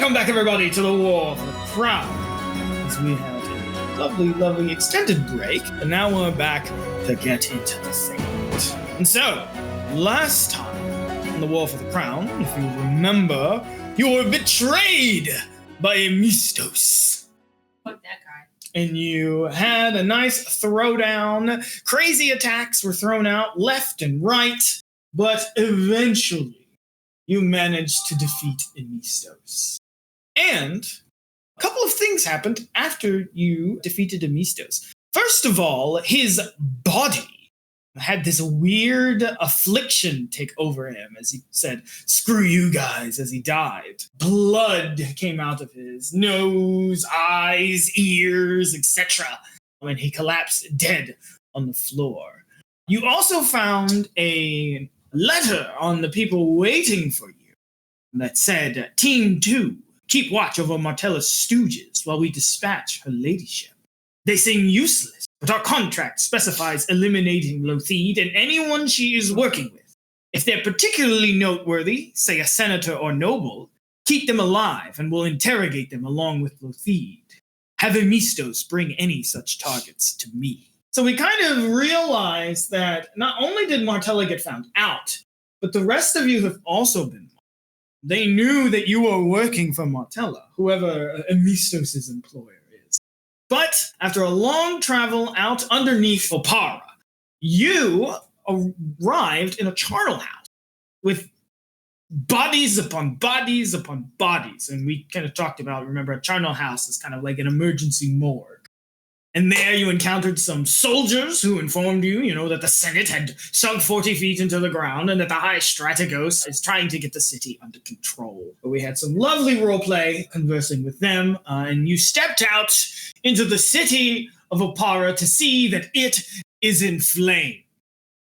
Welcome back, everybody, to the War for the Crown. As we had a lovely, lovely extended break, and now we're back to get into the segment. And so, last time in the War for the Crown, if you remember, you were betrayed by Emistos. Fuck that guy. And you had a nice throwdown. Crazy attacks were thrown out left and right, but eventually you managed to defeat Emistos. And a couple of things happened after you defeated Emistos. First of all, his body had this weird affliction take over him as he said, "Screw you guys," as he died. Blood came out of his nose, eyes, ears, etc. when he collapsed dead on the floor. You also found a letter on the people waiting for you that said, "Team 2, keep watch over Martella's stooges while we dispatch her ladyship. They seem useless, but our contract specifies eliminating Lothide and anyone she is working with. If they're particularly noteworthy, say a senator or noble, keep them alive and we'll interrogate them along with Lothide. Have Emistos bring any such targets to me." So we kind of realized that not only did Martella get found out, but the rest of you have also been. They knew that you were working for Martella, whoever Emistos' employer is. But after a long travel out underneath Opara, you arrived in a charnel house with bodies upon bodies upon bodies. And we kind of talked about, remember, a charnel house is kind of like an emergency morgue. And there you encountered some soldiers who informed you, that the Senate had sunk 40 feet into the ground and that the High Strategos is trying to get the city under control. But we had some lovely roleplay conversing with them, and you stepped out into the city of Opara to see that it is in flame.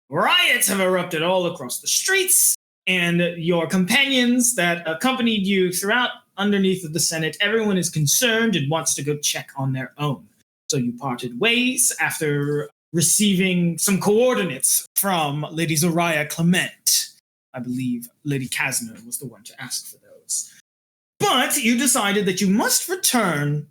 Riots have erupted all across the streets, and your companions that accompanied you throughout underneath of the Senate, everyone is concerned and wants to go check on their own. So you parted ways after receiving some coordinates from Lady Zoraya Clement. I believe Lady Kastner was the one to ask for those. But you decided that you must return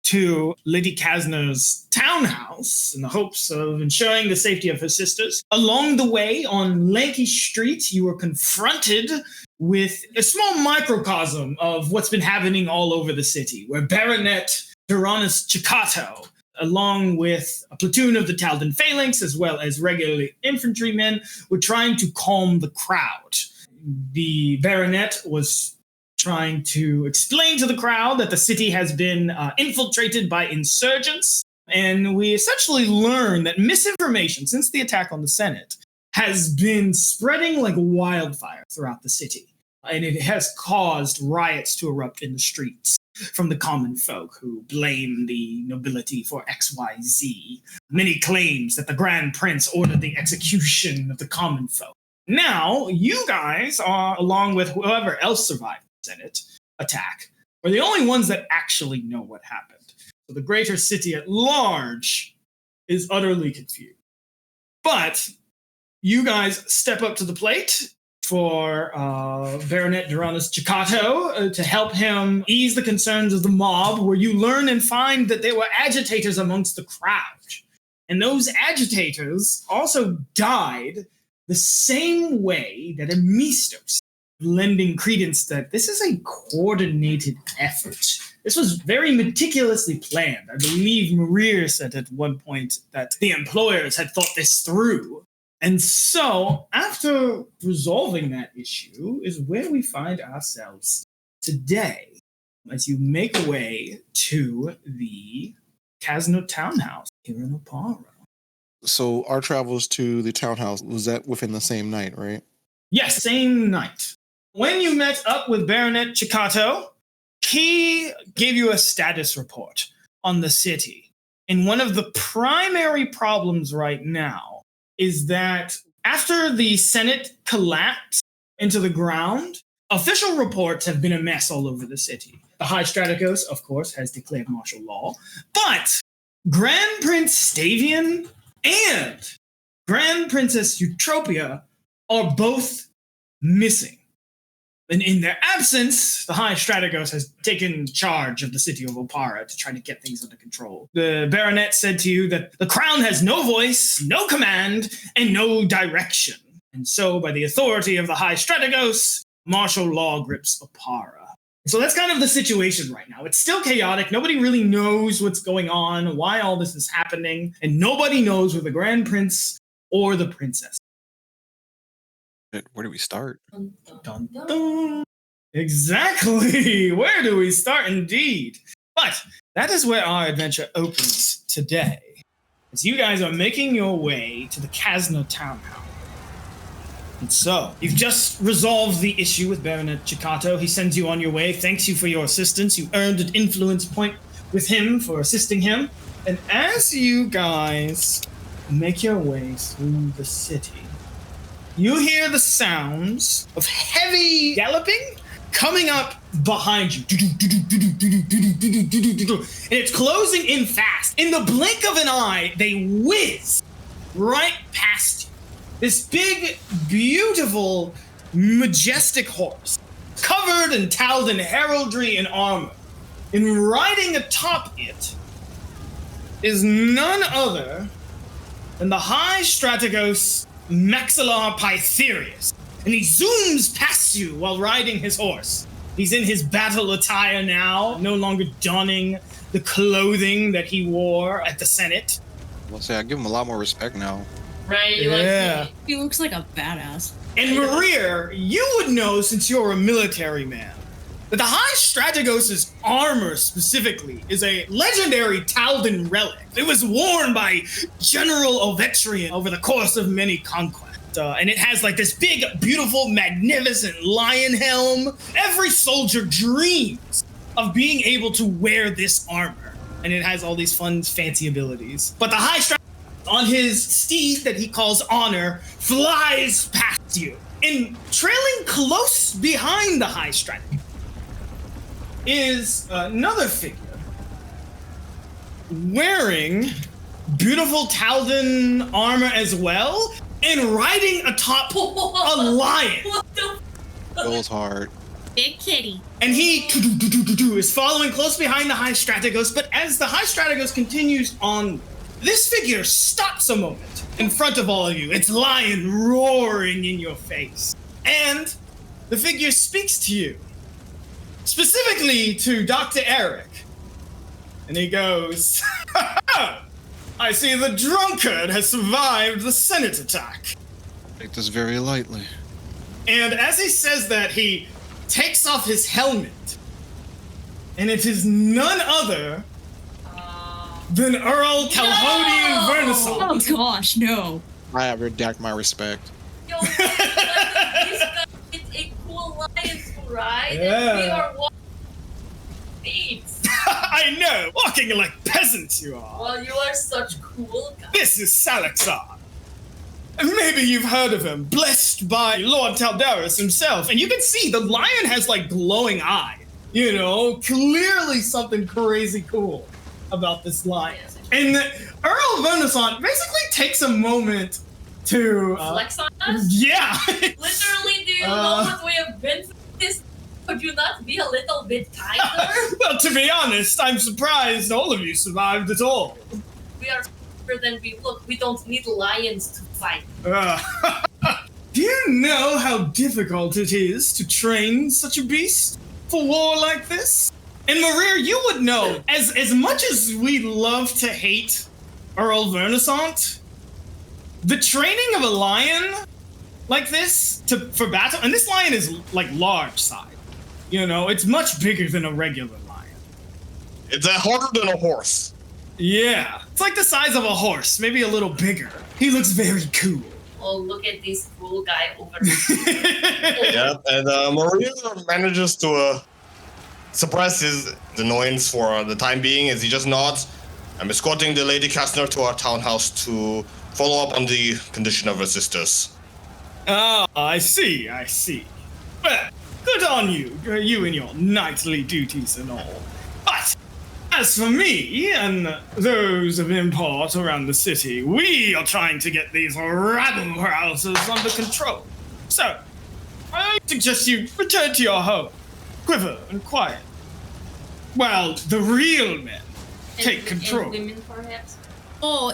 to Lady Kastner's townhouse in the hopes of ensuring the safety of her sisters. Along the way, on Lanky Street, you were confronted with a small microcosm of what's been happening all over the city, where Baronet Tyrannus Chicato, along with a platoon of the Taldan Phalanx, as well as regular infantrymen, were trying to calm the crowd. The Baronet was trying to explain to the crowd that the city has been infiltrated by insurgents, and we essentially learned that misinformation since the attack on the Senate has been spreading like wildfire throughout the city, and it has caused riots to erupt in the streets from the common folk who blame the nobility for XYZ. Many claims that the Grand Prince ordered the execution of the common folk. Now, you guys are, along with whoever else survived the Senate attack, are the only ones that actually know what happened. So the greater city at large is utterly confused. But you guys step up to the plate for Baronet Tyrannus Chicato to help him ease the concerns of the mob, where you learn and find that there were agitators amongst the crowd. And those agitators also died the same way that Emistos, lending credence that this is a coordinated effort. This was very meticulously planned. I believe Maria said at one point that the employers had thought this through. And so, after resolving that issue is where we find ourselves today, as you make your way to the Kastner townhouse here in Opara. So our travels to the townhouse, was that within the same night, right? Yes, same night. When you met up with Baronet Chicato, he gave you a status report on the city. And one of the primary problems right now is that after the Senate collapsed into the ground, official reports have been a mess all over the city. The High Strategos, of course, has declared martial law, but Grand Prince Stavian and Grand Princess Eutropia are both missing. And in their absence, the High Strategos has taken charge of the city of Opara to try to get things under control. The Baronet said to you that the crown has no voice, no command, and no direction. And so, by the authority of the High Strategos, martial law grips Opara. So that's kind of the situation right now. It's still chaotic. Nobody really knows what's going on, why all this is happening, and nobody knows where the Grand Prince or the Princess. Where do we start? Dun, dun, dun. Exactly. Where do we start indeed? But that is where our adventure opens today. As you guys are making your way to the Kastner townhouse. And so, you've just resolved the issue with Baronet Chikato. He sends you on your way, thanks you for your assistance. You earned an influence point with him for assisting him. And as you guys make your way through the city, you hear the sounds of heavy galloping coming up behind you. And it's closing in fast. In the blink of an eye, they whiz right past you. This big, beautiful, majestic horse, covered in Taldan heraldry and armor. And riding atop it is none other than the High Strategos Maxillar Pytherius, and he zooms past you while riding his horse. He's in his battle attire now, no longer donning the clothing that he wore at the Senate. I'll say I give him a lot more respect now. Right? Yeah. He looks like a badass. And Maria, you would know, since you're a military man, that the High Strategos' armor specifically is a legendary Taldan relic. It was worn by General Ovetrian over the course of many conquests. And it has like this big, beautiful, magnificent lion helm. Every soldier dreams of being able to wear this armor. And it has all these fun, fancy abilities. But the High Strategos, on his steed that he calls Honor, flies past you. And trailing close behind the High Strategos is another figure wearing beautiful Taldan armor as well and riding atop a lion. Goes hard. Big kitty. And he is following close behind the High Strategos, but as the High Strategos continues on, this figure stops a moment in front of all of you, its lion roaring in your face. And the figure speaks to you. Specifically to Dr. Eric. And he goes, I see the drunkard has survived the Senate attack. Take this very lightly. And as he says that, he takes off his helmet. And it is none other than Earl Calhodian Vernison. Oh gosh, no. I have redact my respect. Yo, it's a cool lion to ride, Yeah. and we are walking beats. I know, walking like peasants you are. Well, you are such cool guys. This is Salixar. And maybe you've heard of him, blessed by Lord Taldaris himself. And you can see the lion has like glowing eyes. You know, clearly something crazy cool about this lion. And Earl Vernison basically takes a moment to Flex on us? Yeah. Literally, do you know what we have been through this? Could you not be a little bit kinder? Well, to be honest, I'm surprised all of you survived at all. We are stronger than we look. We don't need lions to fight. Do you know how difficult it is to train such a beast for war like this? And Maria, you would know, as much as we love to hate Earl Vernissant, the training of a lion like this for battle, and this lion is like large size. You know, it's much bigger than a regular lion. It's harder than a horse. Yeah, it's like the size of a horse, maybe a little bigger. He looks very cool. Oh, look at this cool guy over there. Yeah, and Maria manages to suppress his annoyance for the time being as he just nods. I'm escorting the Lady Kastner to our townhouse to follow up on the condition of her sisters. Oh, I see. Well, good on you. You and your knightly duties and all. But as for me and those of import around the city, we are trying to get these rabble-rousers under control. So, I suggest you return to your home, quiver and quiet, while the real men take control. And women, perhaps? Oh,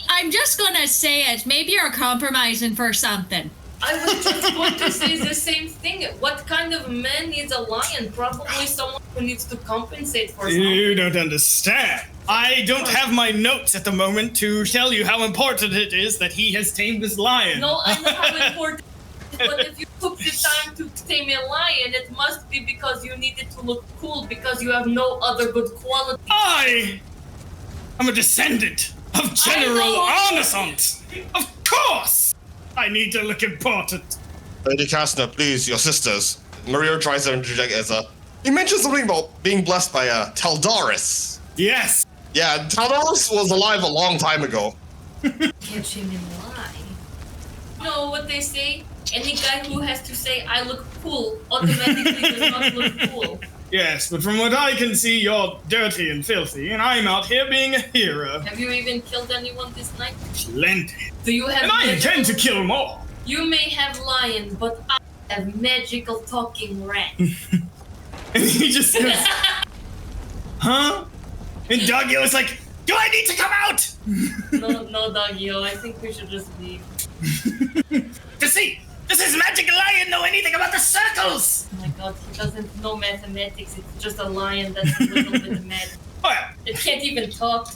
I'm just gonna say it. Maybe you're compromising for something. I was just going to say the same thing. What kind of man needs a lion? Probably someone who needs to compensate for something. You don't understand. I don't have my notes at the moment to tell you how important it is that he has tamed this lion. No, I know how important it is, but if you took the time to tame a lion, it must be because you needed to look cool, because you have no other good quality. I'm a descendant of General Arnesant. Of course! I need to look important. Lady Kastner, please, your sisters. Maria tries to interject as you mentioned something about being blessed by Taldaris. Yes. Yeah, Taldaris was alive a long time ago. Catch him in a lie. You know what they say? Any guy who has to say, I look cool, automatically does not look cool. Yes, but from what I can see, you're dirty and filthy, and I'm out here being a hero. Have you even killed anyone this night? Plenty. Do you have And I intend to kill more. You may have lions, but I have magical talking rats. And he just goes, huh? And Doggy was like, do I need to come out? No, Doggy-o, I think we should just leave. To see, does this magic lion know anything about the circles? Oh my god, he doesn't know mathematics, it's just a lion that's a little bit mad. Well, It can't even talk.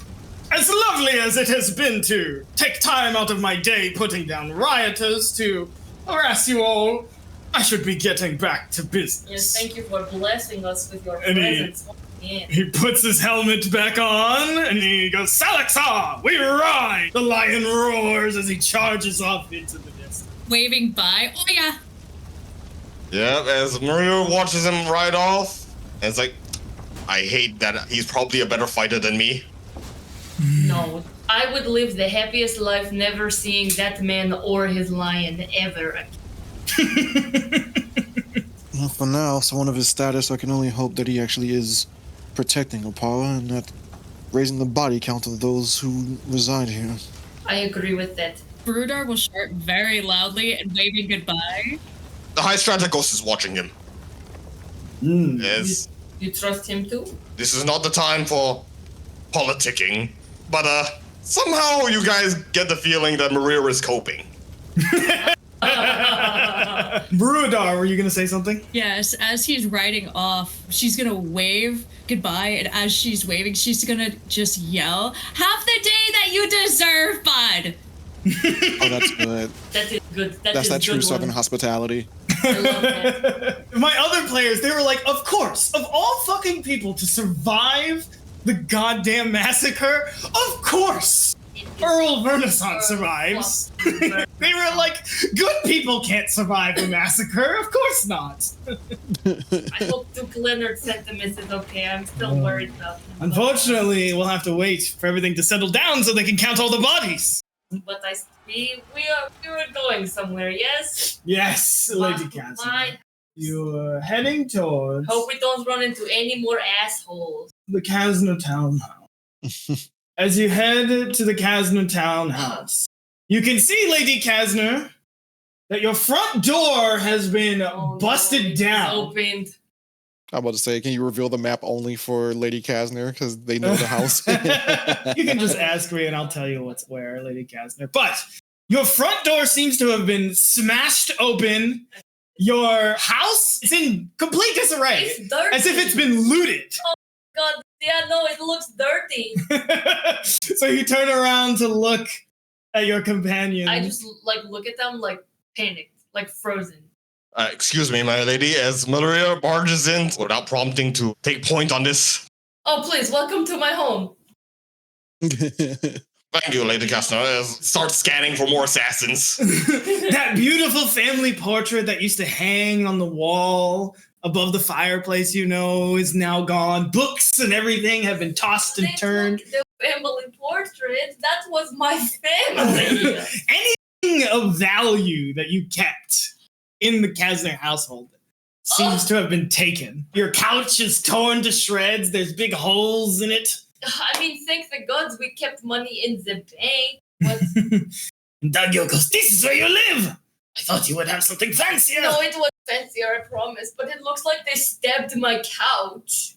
as lovely as it has been to take time out of my day putting down rioters to harass you all, I should be getting back to business. Yes, thank you for blessing us with your And presence. Yeah. He puts his helmet back on, and he goes, Salaxar, we ride! The lion roars as he charges off into the distance. Waving by. Oh, yeah. Yeah, as Maria watches him ride off, and it's like, I hate that he's probably a better fighter than me. No, I would live the happiest life never seeing that man or his lion ever again. Well, for now, someone of his status, I can only hope that he actually is protecting Opala and not raising the body count of those who reside here. I agree with that. Brudar will start very loudly and waving goodbye. The High Strategos is watching him. Yes, You trust him too? this is not the time for politicking, but somehow you guys get the feeling that Maria is coping. Brudar, were you going to say something? Yes, as he's riding off, she's gonna wave goodbye, and as she's waving, she's gonna just yell, "Have the day that you deserve, bud!" Oh, that's good. That is good. That's is that true good Southern one. hospitality. I love that. My other players, they were like, of course, of all fucking people to survive the goddamn massacre, of course, Earl Vernaissant survives. They were like, good people can't survive the massacre, of course not. I hope Duke Leonard's sentiments is okay. I'm still worried about him. Unfortunately, we'll have to wait for everything to settle down so they can count all the bodies. But we were going somewhere, yes? Yes, Lady Kastner. I You're heading towards hope we don't run into any more assholes. the Kastner townhouse. As you head to the Kastner townhouse, you can see, Lady Kastner, that your front door has been busted no, it's down. Opened. I'm about to say, can you reveal the map only for Lady Kastner because they know the house? You can just ask me and I'll tell you what's where, Lady Kastner. But your front door seems to have been smashed open. Your house is in complete disarray. It's dirty. As if it's been looted. God, yeah, no, it looks dirty. So you turn around to look at your companion. I just look at them panicked, frozen. Excuse me, my lady, as Maria barges in without prompting to take point on this. Oh, please, welcome to my home. Thank you, Lady Kastner, as start scanning for more assassins. That beautiful family portrait that used to hang on the wall above the fireplace, is now gone. Books and everything have been tossed and turned. The family portrait, that was my family. Anything of value that you kept in the Kastner household seems to have been taken. Your couch is torn to shreds. There's big holes in it. I mean, thank the gods we kept money in the bank. But And Dagyo goes, this is where you live! I thought you would have something fancier. No, it was fancier, I promise. But it looks like they stabbed my couch.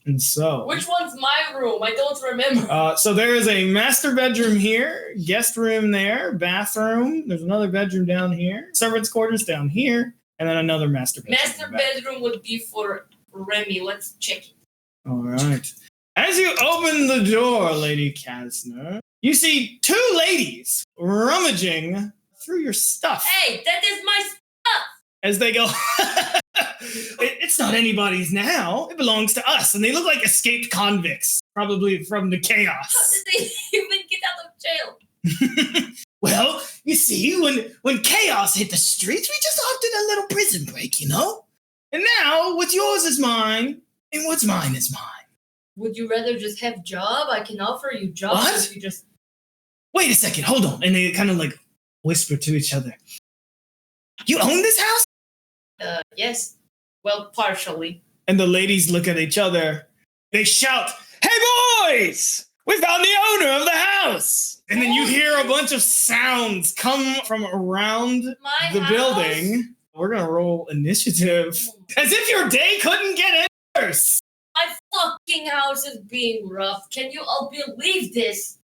And so, Which one's my room? I don't remember. so there is a master bedroom here, guest room there, bathroom. There's another bedroom down here, servants' quarters down here, and then another master bedroom. Master bedroom would be for Remy. Let's check it. All right. As you open the door, Lady Kastner, you see two ladies rummaging through your stuff. Hey, that is my stuff. As they go, it's not anybody's now. It belongs to us. And they look like escaped convicts, probably from the How chaos. did they even get out of jail? Well, you see, when chaos hit the streets, we just opted a little prison break, you know? And now, what's yours is mine, and what's mine is mine. Would you rather just have job? I can offer you job What? if you just... Wait a second, hold on. And they kind of like whisper to each other. You own this house? Yes. Well, partially. And the ladies look at each other. They shout, "Hey boys! We found the owner of the house!" And then you hear a bunch of sounds come from around My the house? building. We're gonna roll initiative. As if your day couldn't get any worse. My fucking house is being rough. Can you all believe this?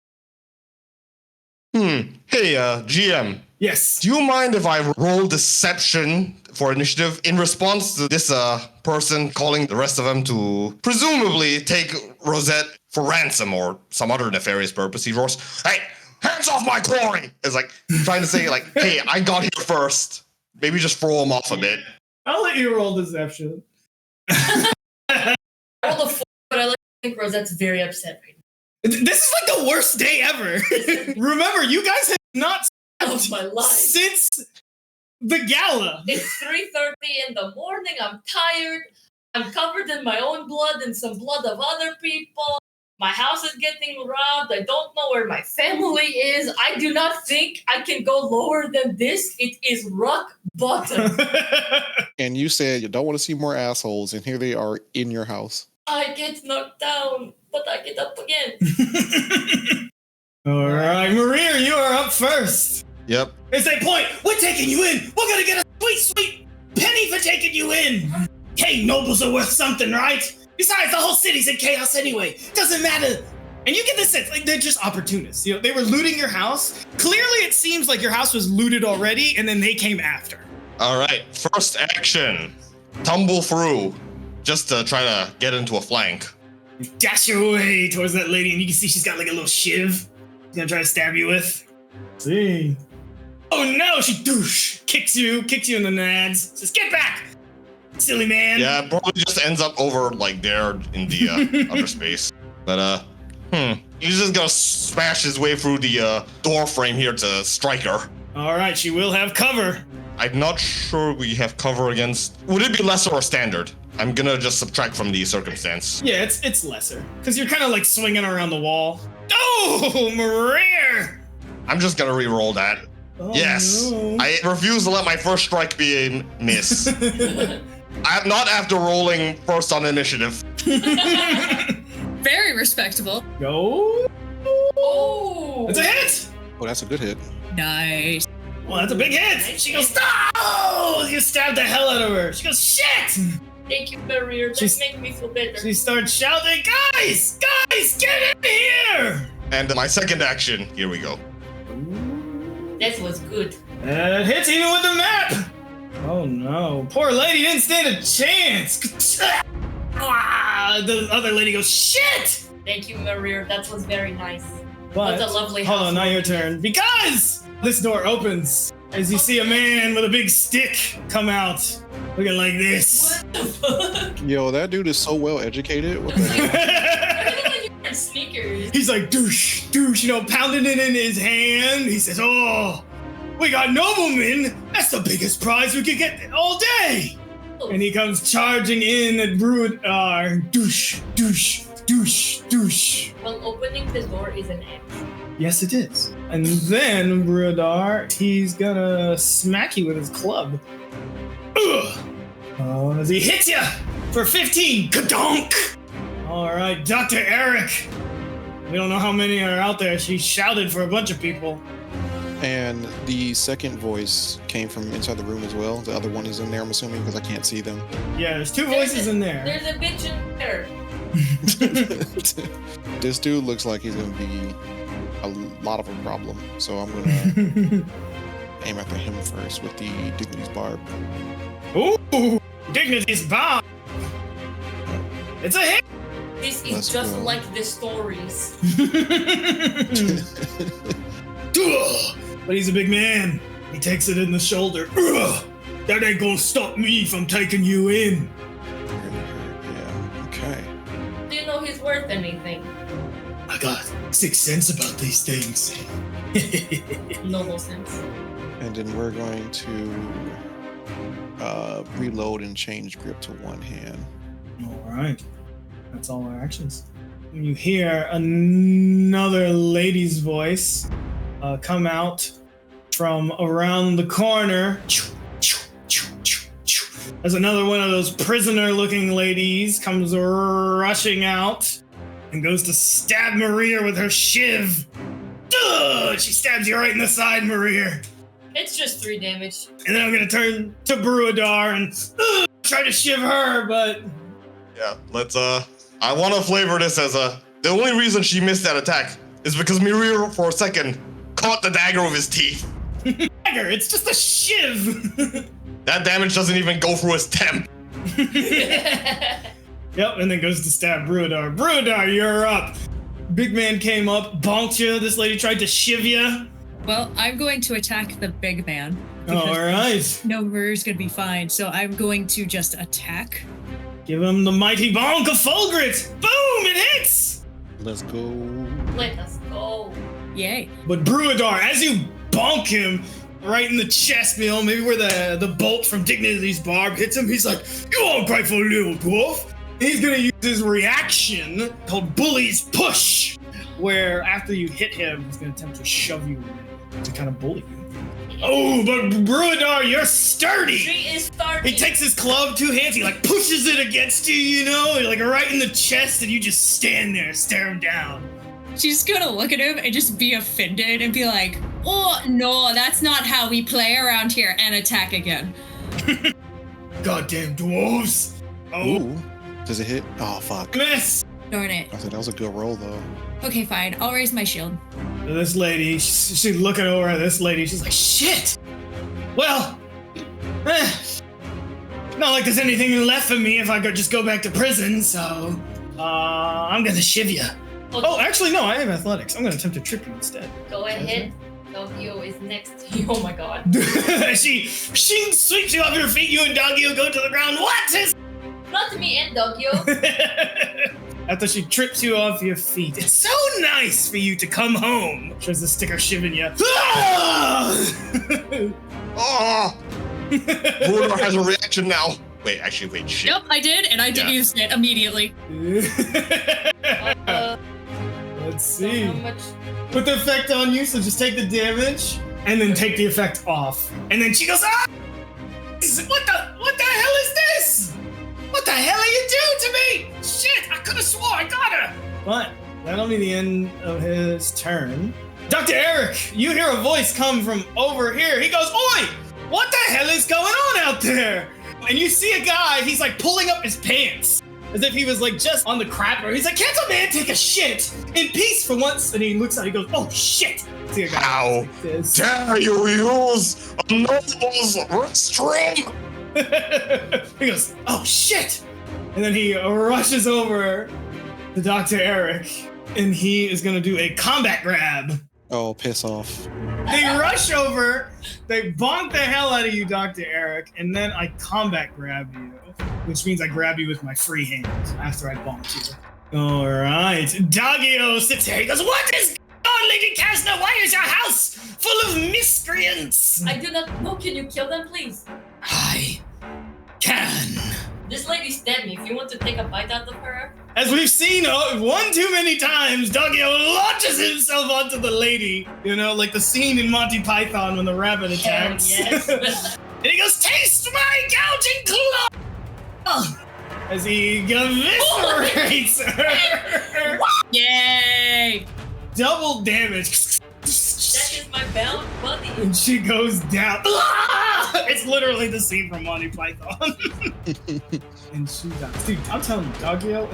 Hey, GM. Yes. Do you mind if I roll deception for initiative in response to this person calling the rest of them to presumably take Rosette for ransom or some other nefarious purpose? He roars, "Hey, hands off my quarry!" It's like trying to say, like, "Hey, I got here first." Maybe just throw him off a bit. I'll let you roll deception. Roll the 4, but I think Rosette's very upset right This is like the worst day ever. Remember, you guys have not now. Of my life. since the gala. It's 3:30 in the morning. I'm tired. I'm covered in my own blood and some blood of other people. My house is getting robbed. I don't know where my family is. I do not think I can go lower than this. It is rock bottom. And you said you don't want to see more assholes, and here they are in your house. I get knocked down, but I get up again. All right, Maria, you are up first. Yep. As they point, we're taking you in. We're gonna get a sweet, sweet penny for taking you in. Hey, nobles are worth something, right? Besides, the whole city's in chaos anyway. Doesn't matter. And you get the sense, like, they're just opportunists. You know, they were looting your house. Clearly, it seems like your house was looted already, and then they came after. All right. First action. Tumble through. Just to try to get into a flank. You dash your way towards that lady, and you can see she's got like a little shiv. She's gonna try to stab you with. See. Oh no, she kicks you in the nads. Says, "Get back, silly man." Yeah, probably just ends up over like there in the other space. But he's just gonna smash his way through the door frame here to strike her. All right, she will have cover. I'm not sure we have cover against. Would it be lesser or standard? I'm gonna just subtract from the circumstance. Yeah, it's lesser because you're kind of like swinging around the wall. Oh, Maria! I'm just gonna re-roll that. Oh, Yes, no. I refuse to let my first strike be a miss. I'm not after rolling first on initiative. Very respectable. Go. Oh! It's a hit. Oh, that's a good hit. Nice. Well, that's a big hit. She goes, "Oh!" You stabbed the hell out of her. She goes, "Shit!" Thank you, Barrier. That She's- makes me feel better. She starts shouting, "Guys, get in here!" And my second action, here we go. That was good. And it hits even with the map. Oh no, poor lady didn't stand a chance. The other lady goes, "Shit!" Thank you, Maria. That was very nice. But, What a lovely hold house. on, now your turn. Because this door opens as you see a man with a big stick come out, looking like this. What the fuck? Yo, that dude is so well educated. What the hell? I think when you wear sneakers. He's like, douche, douche, pounding it in his hand. He says, "Oh, we got noblemen. That's the biggest prize we could get all day." And he comes charging in at Bruidar. Douche, douche, douche, douche. Well, opening the door is an act. Yes, it is. And then, Bruidar, he's gonna smack you with his club. Ugh. Oh, as he hits you for 15. Kadonk! All right, Dr. Eric. We don't know how many are out there. She shouted for a bunch of people. And the second voice came from inside the room as well. The other one is in there, I'm assuming, because I can't see them. Yeah, there's two voices in there. There's a bitch in there. This dude looks like he's gonna be a lot of a problem, so I'm gonna aim after him first with the Dignity's Barb. Ooh, Dignity's Barb. It's a hit. This is Let's just go. like the stories. But he's a big man. He takes it in the shoulder. Ugh, that ain't gonna stop me from taking you in. Yeah, okay. Do you know he's worth anything? I got 6 cents about these things. No sense. And then we're going to reload and change grip to one hand. All right. That's all our actions. When you hear another lady's voice come out from around the corner, as another one of those prisoner-looking ladies comes rushing out and goes to stab Maria with her shiv. Ugh, she stabs you right in the side, Maria. It's just 3 damage. And then I'm gonna turn to Bruadar and try to shiv her, but Yeah, let's I want to flavor this as the only reason she missed that attack is because Miria for a second caught the dagger with his teeth. dagger, it's just a shiv. That damage doesn't even go through his temp. Yep, and then goes to stab Bruadar. Bruadar, you're up. Big man came up, bonked you. This lady tried to shiv you. Well, I'm going to attack the big man. All right. No, Maria's gonna be fine, so I'm going to just attack. Give him the mighty bonk of Fulgrit. Boom, it hits. Let's go. Let us go. Yay. But Bruadar, as you bonk him right in the chest, you know, maybe where the bolt from Dignity's Barb hits him, he's like, "You ungrateful little dwarf." And he's gonna use his reaction called Bully's Push, where after you hit him, he's gonna attempt to shove you in to kind of bully you. Oh, but Bruadar, you're sturdy. She is starting. He takes his club, 2 hands, he like pushes it against you, you know, like right in the chest, and you just stand there, stare him down. She's gonna look at him and just be offended and be like, "Oh, no, that's not how we play around here," and attack again. Goddamn dwarves. Oh, Ooh. Does it hit? Oh, fuck. miss. Darn it. I said that was a good roll, though. Okay, fine. I'll raise my shield. This lady, she's looking over at this lady, she's like, shit. Well, not like there's anything left for me if I could just go back to prison, so I'm gonna shiv you. Oh, actually, no, I have athletics. I'm gonna attempt to trip you instead. Go ahead. Doggio is next to you. Oh my god. she sweeps you off your feet, you and Doggio go to the ground. What is... Not me and Doggio. After she trips you off your feet. It's so nice for you to come home. Tries to stick her shiv in you. Oh! Bruadar has a reaction now. Wait, shit. Yep, I did, and I used it immediately. Let's see. How much? Put the effect on you, so just take the damage, and then take the effect off. And then she goes, ah! What the hell is this? What the hell are you doing to me? Shit, I could have swore I got her. But that'll be the end of his turn. Dr. Eric, you hear a voice come from over here. He goes, oi, what the hell is going on out there? And you see a guy, he's like pulling up his pants as if he was like just on the crapper. He's like, can't a man take a shit in peace for once? And he looks out, he goes, oh shit. See a guy How like this. dare you use a noble's restroom? He goes, oh shit! And then he rushes over to Dr. Eric, and he is gonna do a combat grab. Oh, piss off. They rush over, they bonk the hell out of you, Dr. Eric, and then I combat grab you, which means I grab you with my free hand after I bonk you. All right, Doggio sits here. He goes, what is going on, Lady Kastner? Why is your house full of miscreants? I do not know. Can you kill them, please? I can. This lady stabbed me. If you want to take a bite out of her. As we've seen one too many times, Doggio launches himself onto the lady. You know, like the scene in Monty Python when the rabbit attacks. Yes. And he goes, taste my gouging claw! As he eviscerates her. Yay! Double damage. That is my my bound buddy. And she goes down. It's literally the scene from Monty Python. And she dies. Dude, I'm telling you, Doggio,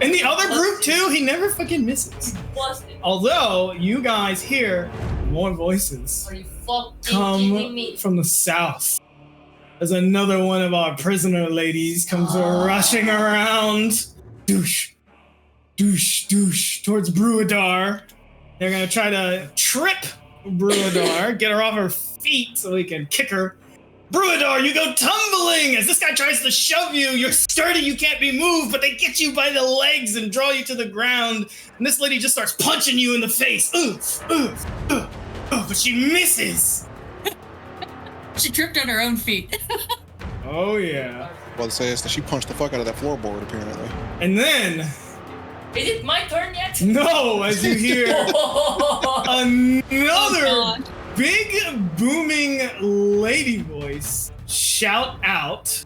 and the other group too, he never fucking misses. Busted. Although you guys hear more voices Are you fucking kidding come me? from the south. As another one of our prisoner ladies comes rushing around. Douche, douche, douche, towards Bruadar. They're gonna try to trip Bruadar, get her off her feet so we can kick her. Bruadar, you go tumbling as this guy tries to shove you. You're sturdy, you can't be moved, but they get you by the legs and draw you to the ground. And this lady just starts punching you in the face. But she misses. She tripped on her own feet. Oh, yeah. Well, it says that she punched the fuck out of that floorboard, apparently. And then, Is it my turn yet? no, as you hear another God. big booming lady voice shout out,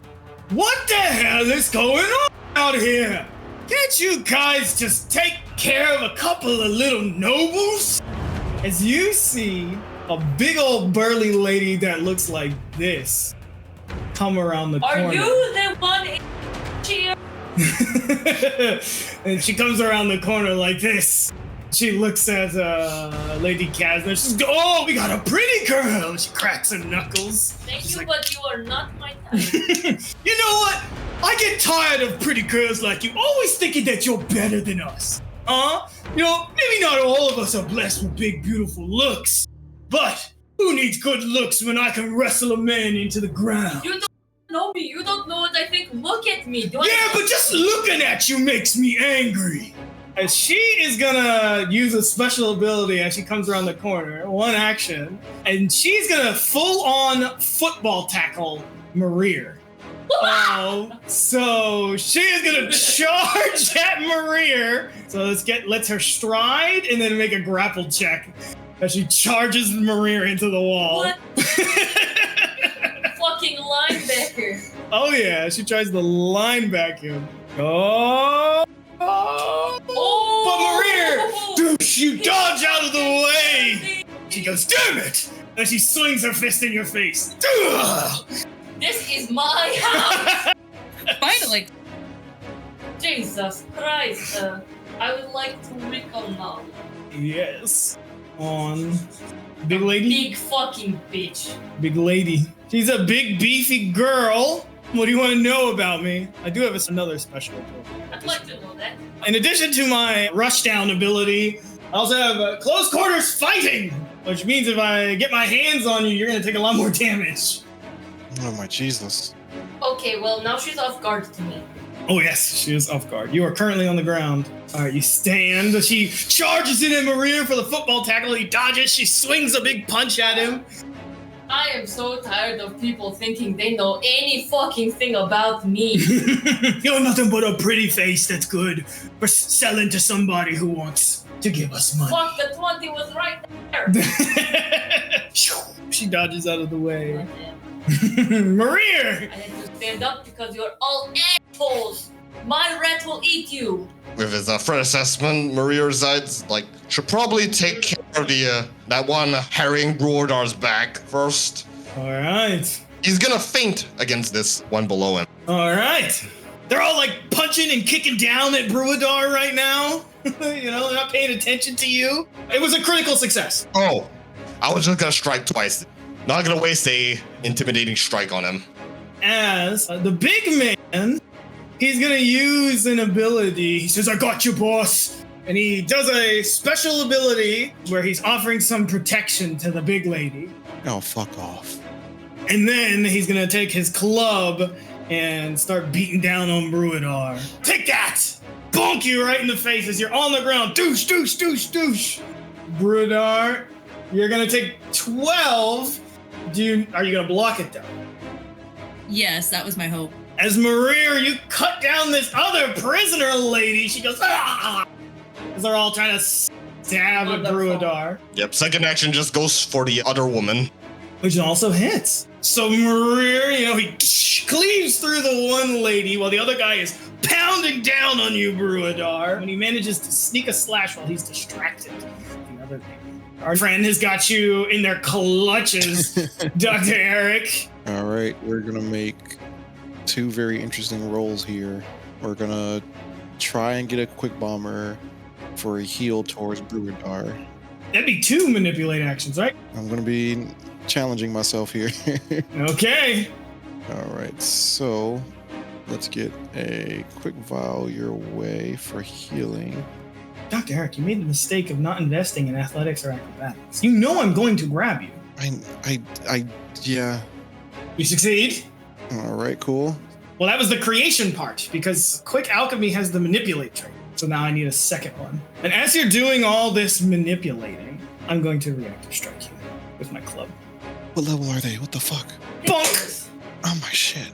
"What the hell is going on out here? Can't you guys just take care of a couple of little nobles?" As you see a big old burly lady that looks like this come around the corner. Are you the one in here? And she comes around the corner like this. She looks at Lady Kastner. She's "Oh, we got a pretty girl." She cracks her knuckles. Thank She's you, like, but you are not my type. "You know what? I get tired of pretty girls like you always thinking that you're better than us. You know, maybe not all of us are blessed with big, beautiful looks, but who needs good looks when I can wrestle a man into the ground?" You don't know me. You don't know what I think. Look at me. Do Yeah, but just looking at you makes me angry. As she is gonna use a special ability as she comes around the corner, one action, and she's gonna full-on football tackle Maria. So she is gonna charge at Maria. So let's her stride and then make a grapple check as she charges Maria into the wall. What? Fucking linebacker. Oh yeah, she tries to line back him. Oh! But Maria, douche, you dodge out of the way. She goes, "Damn it!" And she swings her fist in your face. Ugh. This is my house. Finally. Jesus Christ. I would like to recall now. Yes. On big lady. Big fucking bitch. Big lady. She's a big beefy girl. What do you want to know about me? I do have another special ability. I'd like to know that. In addition to my rushdown ability, I also have close quarters fighting, which means if I get my hands on you, you're going to take a lot more damage. Oh my Jesus. Okay, well, now she's off guard to me. Oh yes, she is off guard. You are currently on the ground. All right, you stand. She charges in at Maria for the football tackle. He dodges. She swings a big punch at him. I am so tired of people thinking they know any fucking thing about me. You're nothing but a pretty face that's good for selling to somebody who wants to give us money. Fuck, the 20 was right there. She dodges out of the way. Goddamn. Maria! I had to stand up because you're all assholes. My rat will eat you. With his threat assessment, Maria resides, should probably take care of that one harrying Brodar's back first. All right. He's gonna feint against this one below him. All right. They're all punching and kicking down at Bruadar right now. You know, they're not paying attention to you. It was a critical success. Oh, I was just gonna strike twice. Not gonna waste a intimidating strike on him. As the big man, he's gonna use an ability. He says, "I got you, boss." And he does a special ability where he's offering some protection to the big lady. Oh, fuck off. And then he's gonna take his club and start beating down on Bruadar. Take that! Bonk you right in the face as you're on the ground. Douche, douche, douche, douche. Bruadar, you're gonna take 12. Are you gonna block it though? Yes, that was my hope. As Maria, you cut down this other prisoner lady. She goes, "Ah!" As they're all trying to stab at Bruadar. Yep, second action just goes for the other woman. Which also hits. So Maria, he cleaves through the one lady while the other guy is pounding down on you, Bruadar, when he manages to sneak a slash while he's distracted. The other thing. Our friend has got you in their clutches, Dr. Eric. All right, we're gonna make 2 very interesting rolls here. We're gonna try and get a quick bomber for a heal towards Bruadar. That'd be 2 manipulate actions, right? I'm gonna be challenging myself here. Okay. All right, so let's get a quick vial your way for healing. Dr. Eric, you made the mistake of not investing in athletics or acrobatics. You know I'm going to grab you. Yeah. You succeed? All right, cool. Well, that was the creation part, because Quick Alchemy has the manipulate trait. So now I need a second one. And as you're doing all this manipulating, I'm going to reactive strike you with my club. What level are they? What the fuck? Bonk! Oh my shit.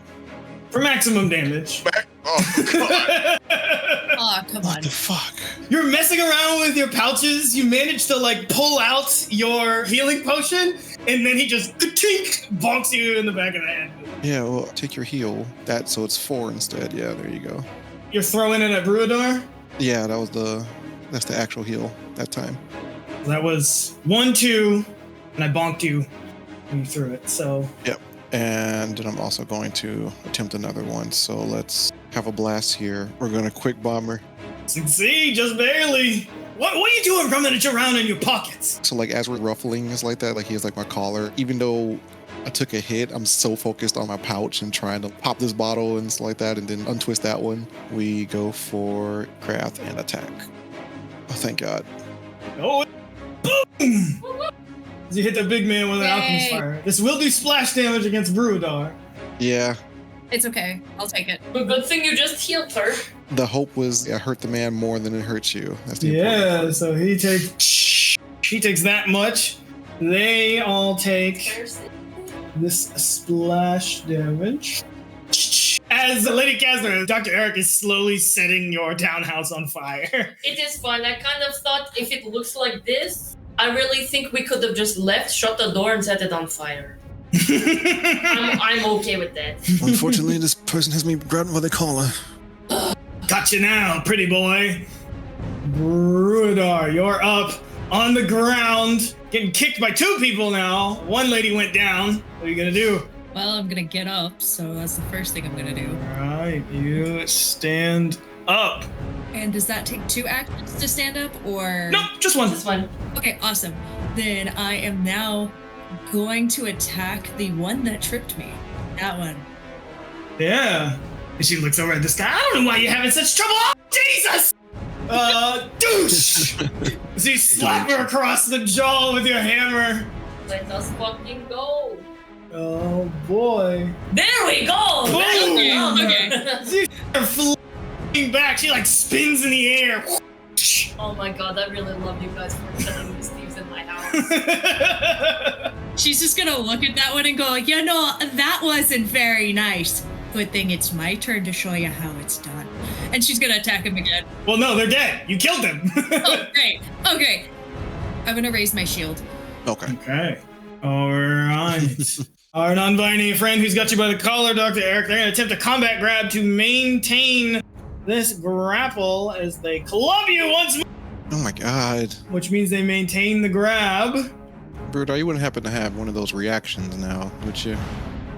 For maximum damage. Oh, God. Oh, come What on. the fuck? You're messing around with your pouches. You manage to pull out your healing potion, and then he just ka-tink, bonks you in the back of the head. Yeah, well, take your heal. So it's 4 instead. Yeah, there you go. You're throwing it at Bruadar? Yeah, that's the actual heal that time. That was 1, 2, and I bonked you when you threw it. So Yep. And then I'm also going to attempt another one. So let's have a blast here. We're going to quick bomber. succeed, just barely. What are you doing running it around in your pockets? So as we're ruffling, it's like that. Like he has my collar. Even though I took a hit, I'm so focused on my pouch and trying to pop this bottle and stuff like that, and then untwist that one. We go for craft and attack. Oh, thank God. Oh, boom! As you hit the big man with an alchemist fire. This will do splash damage against Bruadar. Yeah. It's okay. I'll take it. But good thing you just healed her. The hope was I hurt the man more than it hurts you. That's the important part. So he takes that much. They all take this splash damage. As Lady Kastner, Dr. Eric is slowly setting your townhouse on fire. It is fine. I kind of thought if it looks like this, I really think we could have just left, shut the door, and set it on fire. I'm okay with that. Unfortunately, this person has me grabbed by the collar. Gotcha now, pretty boy. Bruadar, you're up on the ground, getting kicked by 2 people now. One lady went down. What are you gonna do? Well, I'm gonna get up, so that's the first thing I'm gonna do. All right, you stand up. And does that take 2 actions to stand up, or? Nope, just one. This one. Okay, awesome. Then I am now going to attack the one that tripped me. That one. Yeah. And she looks over at this guy. I don't know why you're having such trouble. Oh, Jesus! Douche! So you slap her across the jaw with your hammer. Let us fucking go. Oh, boy. There we go! Boom! Okay. See her flying back. She spins in the air. Oh my god, I really love you guys for setting these thieves in my house. She's just gonna look at that one and go, that wasn't very nice. Good thing it's my turn to show you how it's done. And she's gonna attack him again. Well, no, they're dead. You killed them. Oh, great. Okay. I'm gonna raise my shield. Okay. Okay. All right. Our non-binary friend who's got you by the collar, Dr. Eric, they're going to attempt a combat grab to maintain this grapple as they club you once more. Oh my God. Which means they maintain the grab. Bruadar, you wouldn't happen to have one of those reactions now, would you?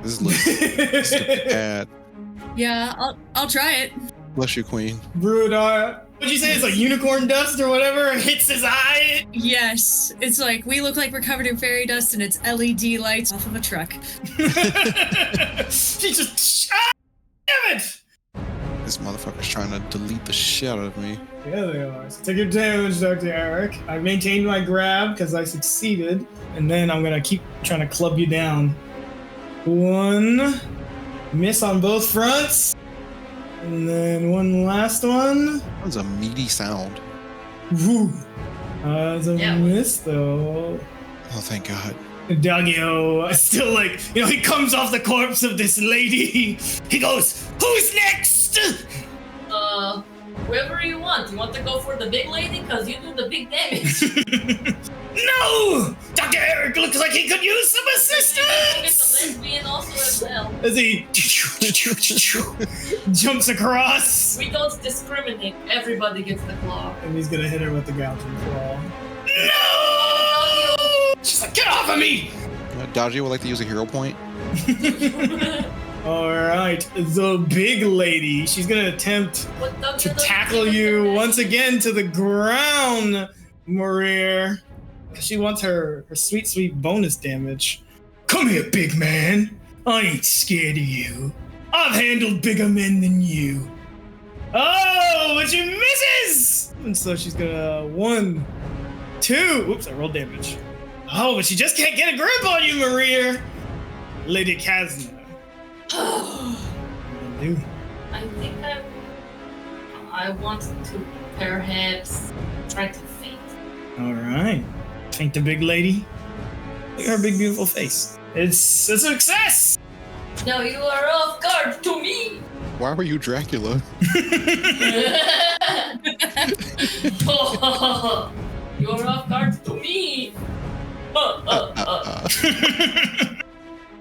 This looks bad. Yeah, I'll try it. Bless you, Queen. Bruadar, what'd you say? It's like unicorn dust or whatever hits his eye? Yes, it's like we look like we're covered in fairy dust and it's LED lights off of a truck. She just, damn it! This motherfucker's trying to delete the shit out of me. Yeah, they are. So take your damage, Dr. Eric. I maintained my grab because I succeeded. And then I'm going to keep trying to club you down. 1. Miss on both fronts. And then one last one. That was a meaty sound. Woo. That's a miss, though. Oh, thank God. Doggy-o, still he comes off the corpse of this lady. He goes, who's next? Whoever you want. You want to go for the big lady? Because you do the big damage. No! Dr. Eric looks like he could use some Get the assistance! lesbian also as well. As he jumps across. We don't discriminate. Everybody gets the claw. And he's gonna hit her with the gouting claw. No! She's like, get off of me! Dodgy would like to use a hero point. Alright, the big lady. She's gonna attempt to tackle you once again to the ground, Maria. She wants her sweet, sweet bonus damage. Come here, big man. I ain't scared of you. I've handled bigger men than you. Oh, but she misses! And so she's gonna 1, 2. Whoops, I rolled damage. Oh, but she just can't get a grip on you, Maria. Lady Kastner. Do. I think I want to perhaps try to faint. Alright. Faint the big lady. Look at her big, beautiful face. It's a success! Now you are off guard to me! Why were you Dracula? You're off guard to me!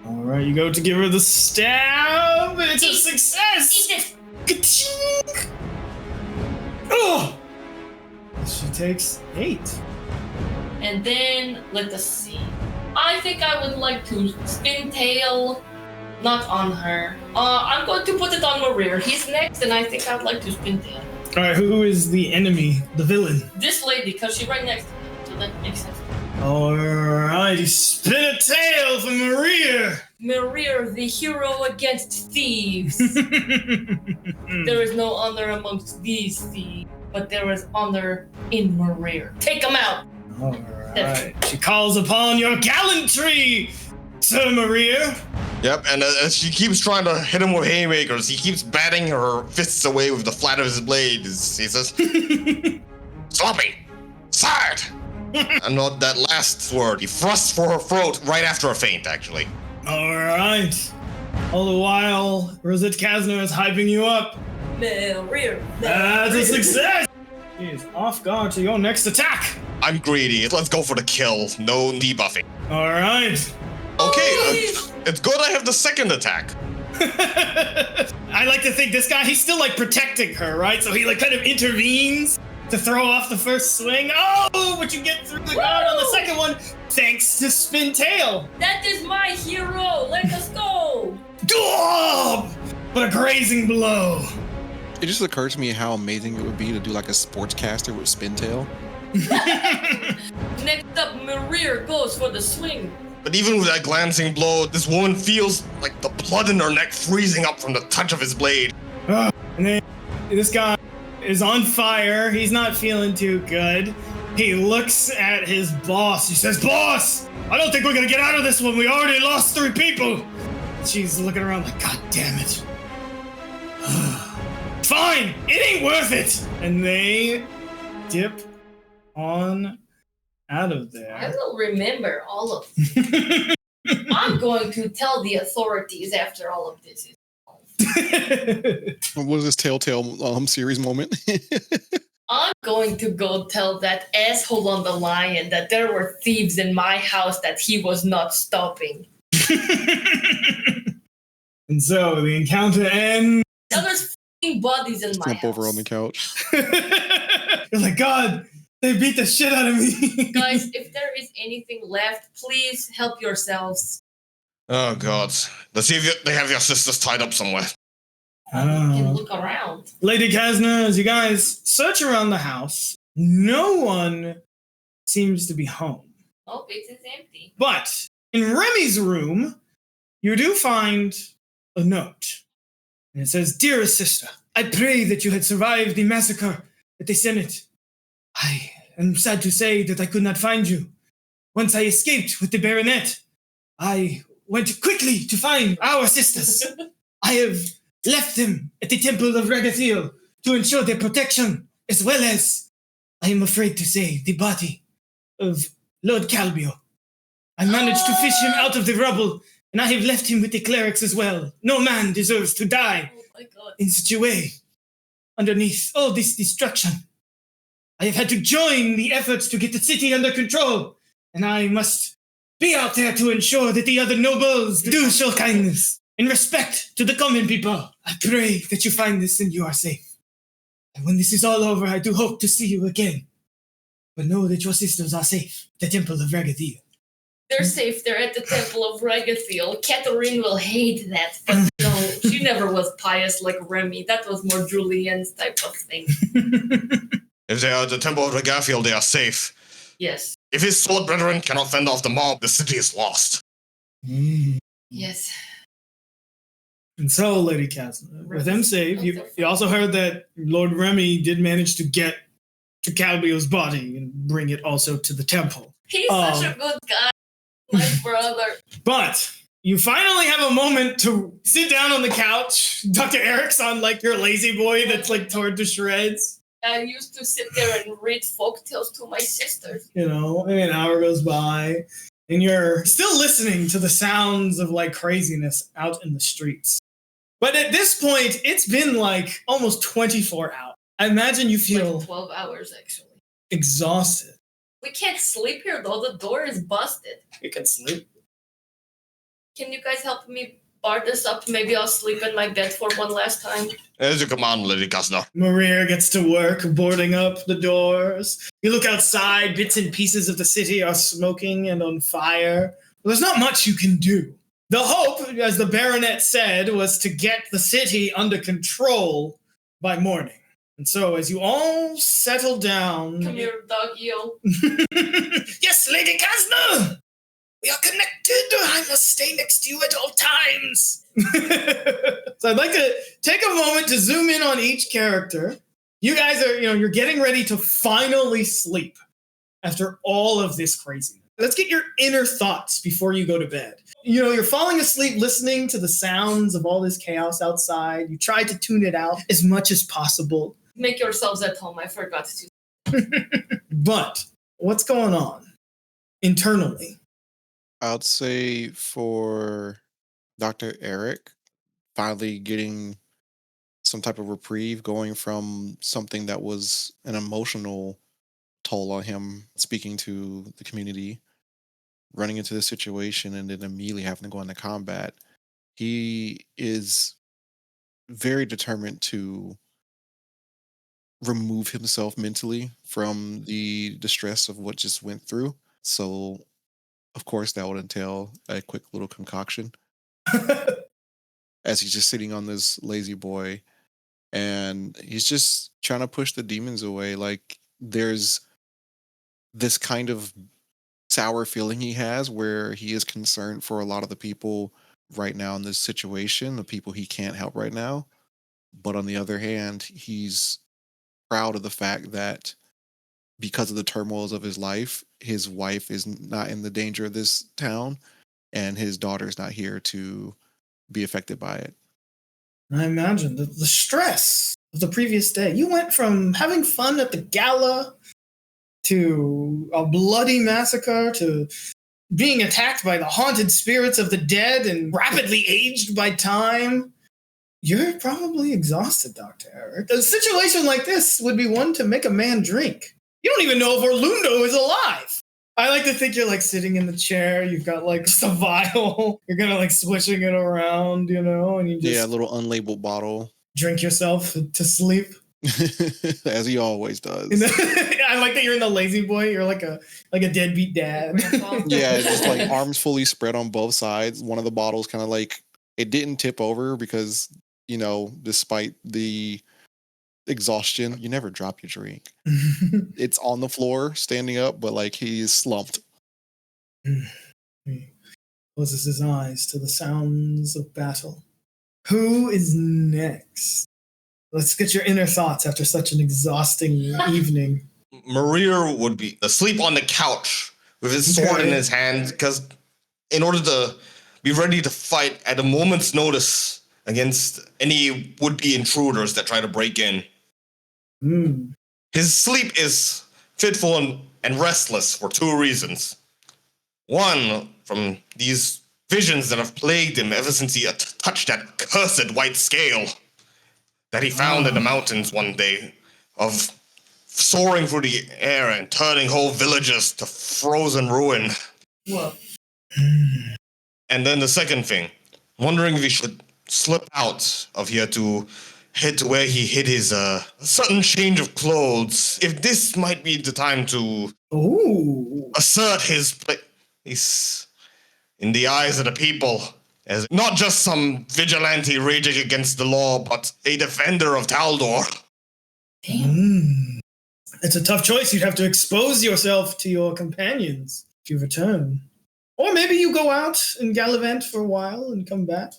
Alright, you go to give her the stab. It's a success! Eat it! Ka-chink! Oh! She takes 8. And then, let us see. I think I would like to spin tail, not on her. I'm going to put it on Maria. He's next, and I think I'd like to spin tail. Alright, who is the enemy? The villain? This lady, because she's right next to me. So that makes sense. Alright, you spin a tail for Maria! Maria, the hero against thieves. There is no honor amongst these thieves, but there is honor in Maria. Take them out! Alright, she calls upon your gallantry, Sir Maria! Yep, and as she keeps trying to hit him with haymakers, he keeps batting her fists away with the flat of his blade. He says, sloppy! Side! And not that last word. He thrusts for her throat right after a feint, actually. Alright. All the while, Rosette Kastner is hyping you up. Maria. That's a success! She is off guard to your next attack. I'm greedy. Let's go for the kill. No debuffing. Alright. Okay, it's good I have the second attack. I like to think this guy, he's still like protecting her, right? So he like kind of intervenes to throw off the first swing. Oh, but you get through the guard on the second one thanks to Spin Tail. That is my hero. Let us go. Oh, but a grazing blow. It just occurred to me how amazing it would be to do like a sportscaster with Spintail. Next up, Maria goes for the swing. But even with that glancing blow, this woman feels like the blood in her neck freezing up from the touch of his blade. And then this guy is on fire. He's not feeling too good. He looks at his boss. He says, "Boss, I don't think we're gonna get out of this one. We already lost 3 people." She's looking around like, "God damn it." Fine, it ain't worth it. And they dip on out of I there. will remember all of this. I'm going to tell the authorities after all of this is What was this Telltale series moment? I'm going to go tell that asshole on the lion that there were thieves in my house that he was not stopping. And so the encounter ends. Now there's f***ing bodies in my Jump house. over on the couch. You're like, God, they beat the shit out of me. Guys, if there is anything left, please help yourselves. Oh, God. Let's see if they have your sisters tied up somewhere. You can look around. Lady Kastner, as you guys search around the house, no one seems to be home. Oh, it is empty. But in Remy's room, you do find a note. And it says, "Dearest sister, I pray that you had survived the massacre at the Senate. I am sad to say that I could not find you. Once I escaped with the baronet, I went quickly to find our sisters. I have left them at the Temple of Ragathiel to ensure their protection, as well as, I am afraid to say, the body of Lord Calbio. I managed to fish him out of the rubble, and I have left him with the clerics as well. No man deserves to die Oh my god. in such a way. Underneath all this destruction, I have had to join the efforts to get the city under control, and I must Be out there to ensure that the other nobles do show kindness and respect to the common people. I pray that you find this and you are safe. And when this is all over, I do hope to see you again. But know that your sisters are safe at the Temple of Regathiel. They're safe. They're at the Temple of Regathiel. Catherine will hate that. But no, she never was pious like Remy. That was more Julien's type of thing. If they are at the Temple of Regathiel, they are safe. Yes. If his sword brethren cannot fend off the mob, the city is lost. Yes. And so, Lady Kastner, with them safe, you also heard that Lord Remy did manage to get to Calbio's body and bring it also to the temple. He's such a good guy, my brother. But you finally have a moment to sit down on the couch. Dr. Eric's on like your lazy boy that's like torn to shreds. I used to sit there and read folktales to my sisters. You know, and an hour goes by, and you're still listening to the sounds of like craziness out in the streets. But at this point, it's been like almost 24 hours. I imagine you feel like 12 hours, actually. Exhausted. We can't sleep here, though. The door is busted. You can sleep. Can you guys help me bar this up? Maybe I'll sleep in my bed for one last time. As you command, Lady Kastner. Maria gets to work, boarding up the doors. You look outside, bits and pieces of the city are smoking and on fire. Well, there's not much you can do. The hope, as the baronet said, was to get the city under control by morning. And so as you all settle down... Come here, doggy-o. Yes, Lady Kastner! We are connected. I must stay next to you at all times. So I'd like to take a moment to zoom in on each character. You guys are, you're getting ready to finally sleep after all of this craziness. Let's get your inner thoughts before you go to bed. You're falling asleep listening to the sounds of all this chaos outside. You try to tune it out as much as possible. Make yourselves at home. I forgot to. But what's going on internally? I'd say for Dr. Eric, finally getting some type of reprieve, going from something that was an emotional toll on him, speaking to the community, running into this situation, and then immediately having to go into combat. He is very determined to remove himself mentally from the distress of what just went through. So, of course, that would entail a quick little concoction as he's just sitting on this lazy boy, and he's just trying to push the demons away. Like, there's this kind of sour feeling he has where he is concerned for a lot of the people right now in this situation, the people he can't help right now. But on the other hand, he's proud of the fact that because of the turmoils of his life, his wife is not in the danger of this town, and his daughter's not here to be affected by it. I imagine the stress of the previous day. You went from having fun at the gala to a bloody massacre to being attacked by the haunted spirits of the dead and rapidly aged by time. You're probably exhausted, Dr. Eric. A situation like this would be one to make a man drink. You don't even know if Orlundo is alive. I like to think you're like sitting in the chair. You've got like just a vial. You're kind of like swishing it around, and you just a little unlabeled bottle. Drink yourself to sleep. As he always does. I like that you're in the lazy boy. You're like a deadbeat dad. Yeah, just like arms fully spread on both sides. One of the bottles kind of like, it didn't tip over because, despite the exhaustion, you never drop your drink. It's on the floor, standing up, but like he's slumped. He closes his eyes to the sounds of battle. Who is next? Let's get your inner thoughts after such an exhausting evening. Maria would be asleep on the couch with his sword in his hand, because in order to be ready to fight at a moment's notice against any would-be intruders that try to break in. His sleep is fitful and restless for two reasons. One, from these visions that have plagued him ever since he touched that cursed white scale that he found in the mountains one day, of soaring through the air and turning whole villages to frozen ruin. Whoa. And then the second thing, wondering if we should slip out of here to head to where he hid his sudden change of clothes. If this might be the time to assert his place in the eyes of the people as not just some vigilante raging against the law, but a defender of Taldor. Damn. It's a tough choice. You'd have to expose yourself to your companions if you return. Or maybe you go out and gallivant for a while and come back.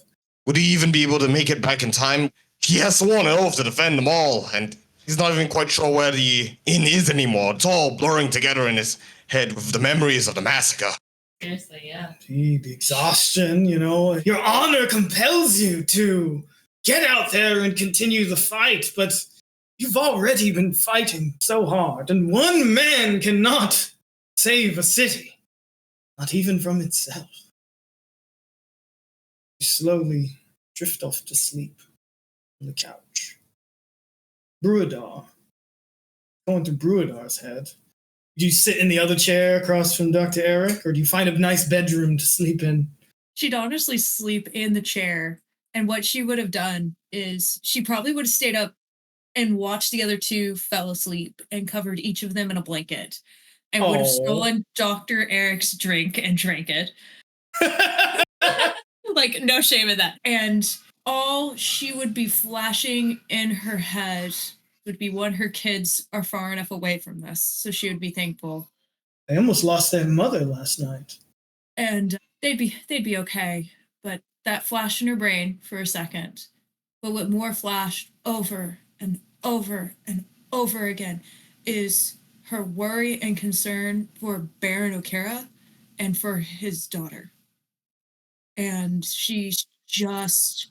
Would he even be able to make it back in time? He has sworn an oath to defend them all, and he's not even quite sure where the inn is anymore. It's all blurring together in his head with the memories of the massacre. Seriously, yeah. Gee, the exhaustion, Your honor compels you to get out there and continue the fight, but you've already been fighting so hard, and one man cannot save a city, not even from itself. You slowly drift off to sleep on the couch. Bruadar. Going through Bruadar's head. Do you sit in the other chair across from Dr. Eric, or do you find a nice bedroom to sleep in? She'd honestly sleep in the chair, and what she would have done is she probably would have stayed up and watched the other two fell asleep and covered each of them in a blanket and would have stolen Dr. Eric's drink and drank it. Like, no shame in that. And all she would be flashing in her head would be when her kids are far enough away from this, so she would be thankful. They almost lost their mother last night. And they'd be okay, but that flashed in her brain for a second. But what more flashed over and over and over again is her worry and concern for Baron O'Kara and for his daughter. And she's just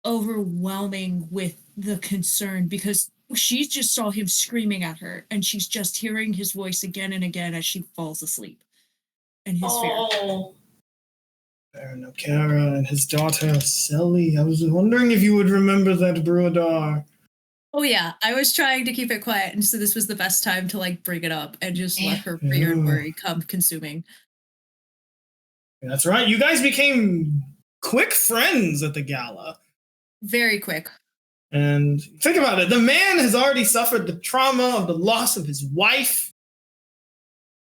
overwhelming with the concern because she just saw him screaming at her, and she's just hearing his voice again and again as she falls asleep. And his fear. Baron O'Kara and his daughter, Sally. I was wondering if you would remember that, Bruadar. Oh, yeah. I was trying to keep it quiet, and so this was the best time to, bring it up and just let her fear and worry come consuming. That's right. You guys became quick friends at the gala. Very quick. And think about it. The man has already suffered the trauma of the loss of his wife.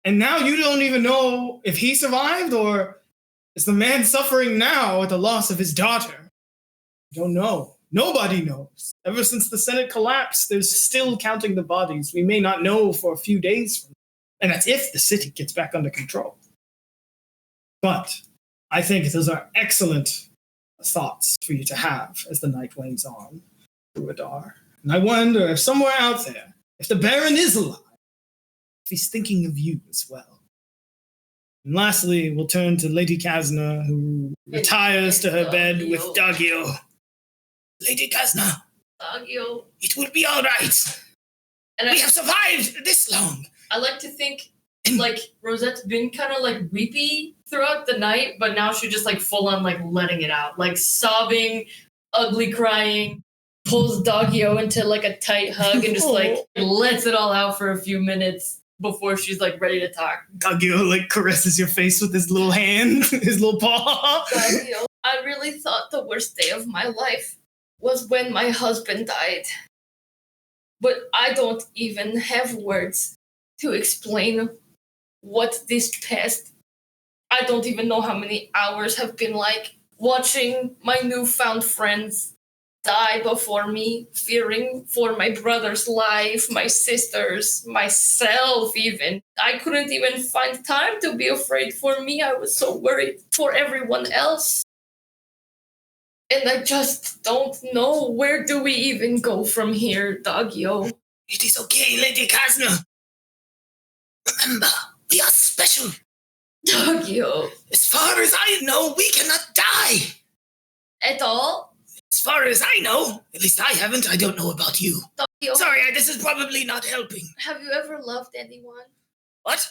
And now you don't even know if he survived, or is the man suffering now at the loss of his daughter? You don't know. Nobody knows. Ever since the Senate collapsed, they're still counting the bodies. We may not know for a few days from now. And that's if the city gets back under control. But I think those are excellent thoughts for you to have as the night wanes on, Bruadar. And I wonder if somewhere out there, if the Baron is alive, if he's thinking of you as well. And lastly, we'll turn to Lady Kastner, who retires to her bed with Dagio. Lady Kastner. Dagio. It will be all right. And we have survived this long. I like to think, Rosette's been kind of, weepy throughout the night, but now she's just, full on, letting it out. Sobbing, ugly crying, pulls Dagio into, a tight hug and just, lets it all out for a few minutes before she's, ready to talk. Dagio, caresses your face with his little hand, his little paw. Dagio, I really thought the worst day of my life was when my husband died. But I don't even have words to explain what this past, I don't even know how many hours have been like, watching my newfound friends die before me, fearing for my brother's life, my sister's, myself even. I couldn't even find time to be afraid for me. I was so worried for everyone else. And I just don't know, where do we even go from here, Dagio? It is okay, Lady Kastner. Remember, we are special. Dagio. As far as I know, we cannot die. At all? As far as I know. At least I haven't. I don't know about you. Dagio. Sorry, this is probably not helping. Have you ever loved anyone? What?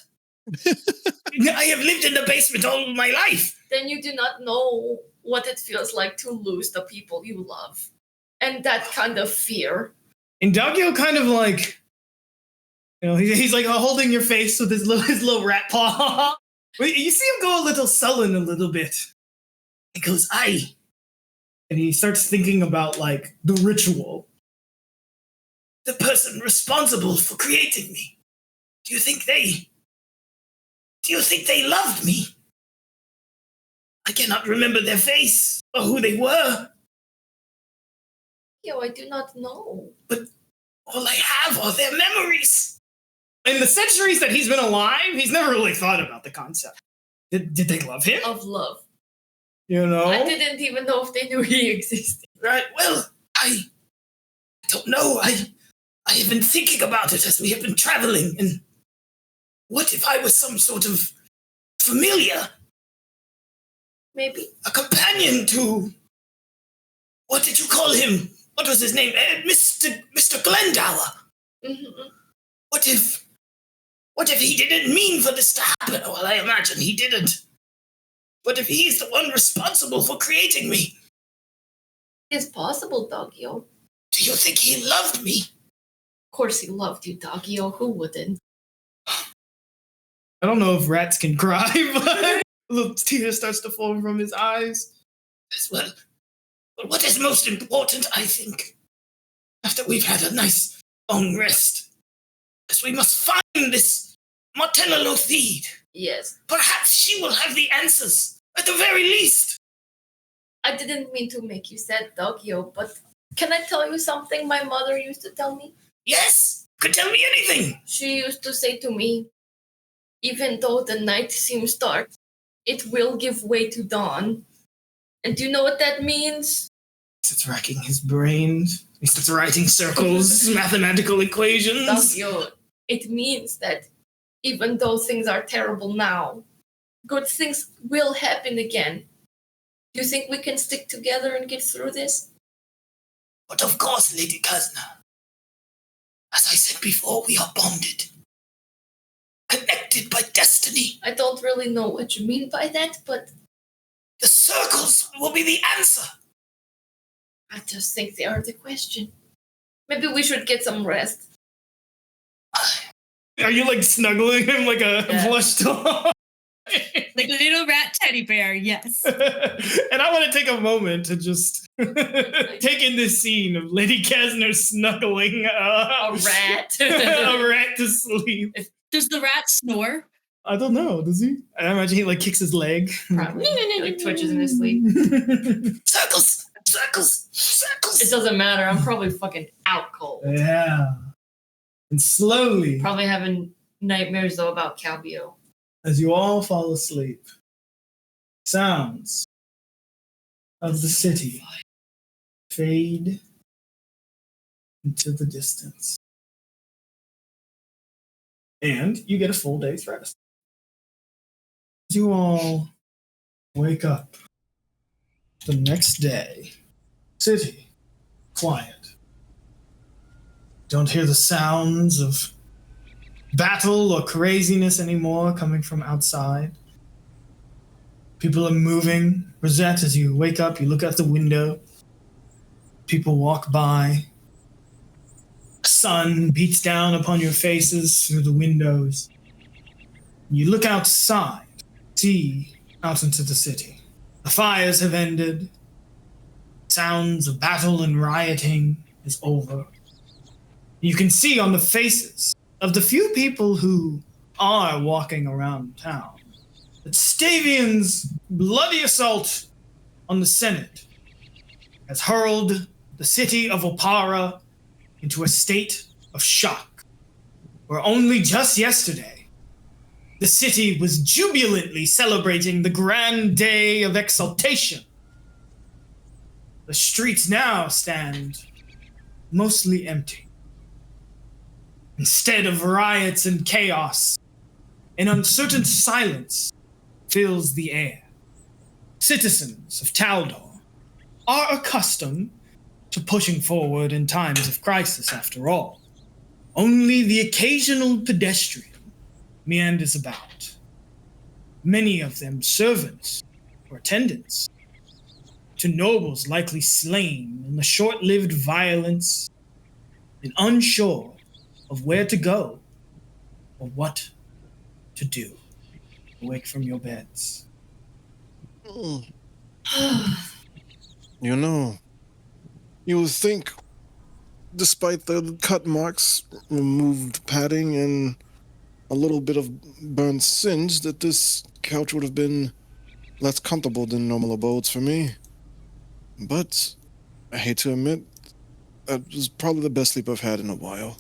I have lived in the basement all my life. Then you do not know what it feels like to lose the people you love. And that kind of fear. And Dagio kind of he's holding your face with his little rat paw. Wait, you see him go a little sullen a little bit. He goes, aye. And he starts thinking about, like, the ritual. The person responsible for creating me. Do you think they loved me? I cannot remember their face or who they were. Yo, I do not know. But all I have are their memories. In the centuries that he's been alive, he's never really thought about the concept. Did they love him? Of love. You know? I didn't even know if they knew he existed. Right, well, I don't know. I have been thinking about it as we have been traveling, and what if I was some sort of familiar? Maybe. A companion to... What did you call him? What was his name? Mr. Glendower. Mm-hmm. What if he didn't mean for this to happen? Well, I imagine he didn't. What if he's the one responsible for creating me? It's possible, Doggio. Do you think he loved me? Of course he loved you, Doggio. Who wouldn't? I don't know if rats can cry, but a little tear starts to fall from his eyes. As well. But what is most important, I think, after we've had a nice long rest, is we must find this Martella Lothide. Yes. Perhaps she will have the answers, at the very least. I didn't mean to make you sad, Doggio, but can I tell you something my mother used to tell me? Yes, could tell me anything. She used to say to me, even though the night seems dark, it will give way to dawn. And do you know what that means? He starts racking his brains. He starts writing circles, mathematical equations. Doggio, it means that even though things are terrible now, good things will happen again. Do you think we can stick together and get through this? But of course, Lady Kastner. As I said before, we are bonded. Connected by destiny. I don't really know what you mean by that, but... The circles will be the answer. I just think they are the question. Maybe we should get some rest. Are you, like, snuggling him like a plush doll? Like a little rat teddy bear, yes. And I want to take a moment to just take in this scene of Lady Kastner snuggling A rat. a rat to sleep. Does the rat snore? I don't know, does he? I imagine he, like, kicks his leg. Probably. Like twitches in his sleep. Circles! Circles! Circles! It doesn't matter. I'm probably fucking out cold. Yeah. And slowly, Probably having nightmares, though, about Calbio. as you all fall asleep, sounds of the city fade into the distance. And you get a full day's rest. As you all wake up the next day, city quiet. Don't hear the sounds of battle or craziness anymore coming from outside. People are moving. Rosette, as you wake up, you look out the window. People walk by. The sun beats down upon your faces through the windows. You look outside, see out into the city. The fires have ended. Sounds of battle and rioting is over. You can see on the faces of the few people who are walking around town that Stavion's bloody assault on the Senate has hurled the city of Opara into a state of shock, where only just yesterday the city was jubilantly celebrating the grand day of exaltation. The streets now stand mostly empty. Instead of riots and chaos, an uncertain silence fills the air. Citizens of Taldor are accustomed to pushing forward in times of crisis, after all. Only the occasional pedestrian meanders about. Many of them servants or attendants to nobles likely slain in the short-lived violence and unsure of where to go or what to do. awake from your beds. You know, you would think, despite the cut marks, removed padding, and a little bit of burned singe, that this couch would have been less comfortable than normal abodes for me. But I hate to admit, that was probably the best sleep I've had in a while.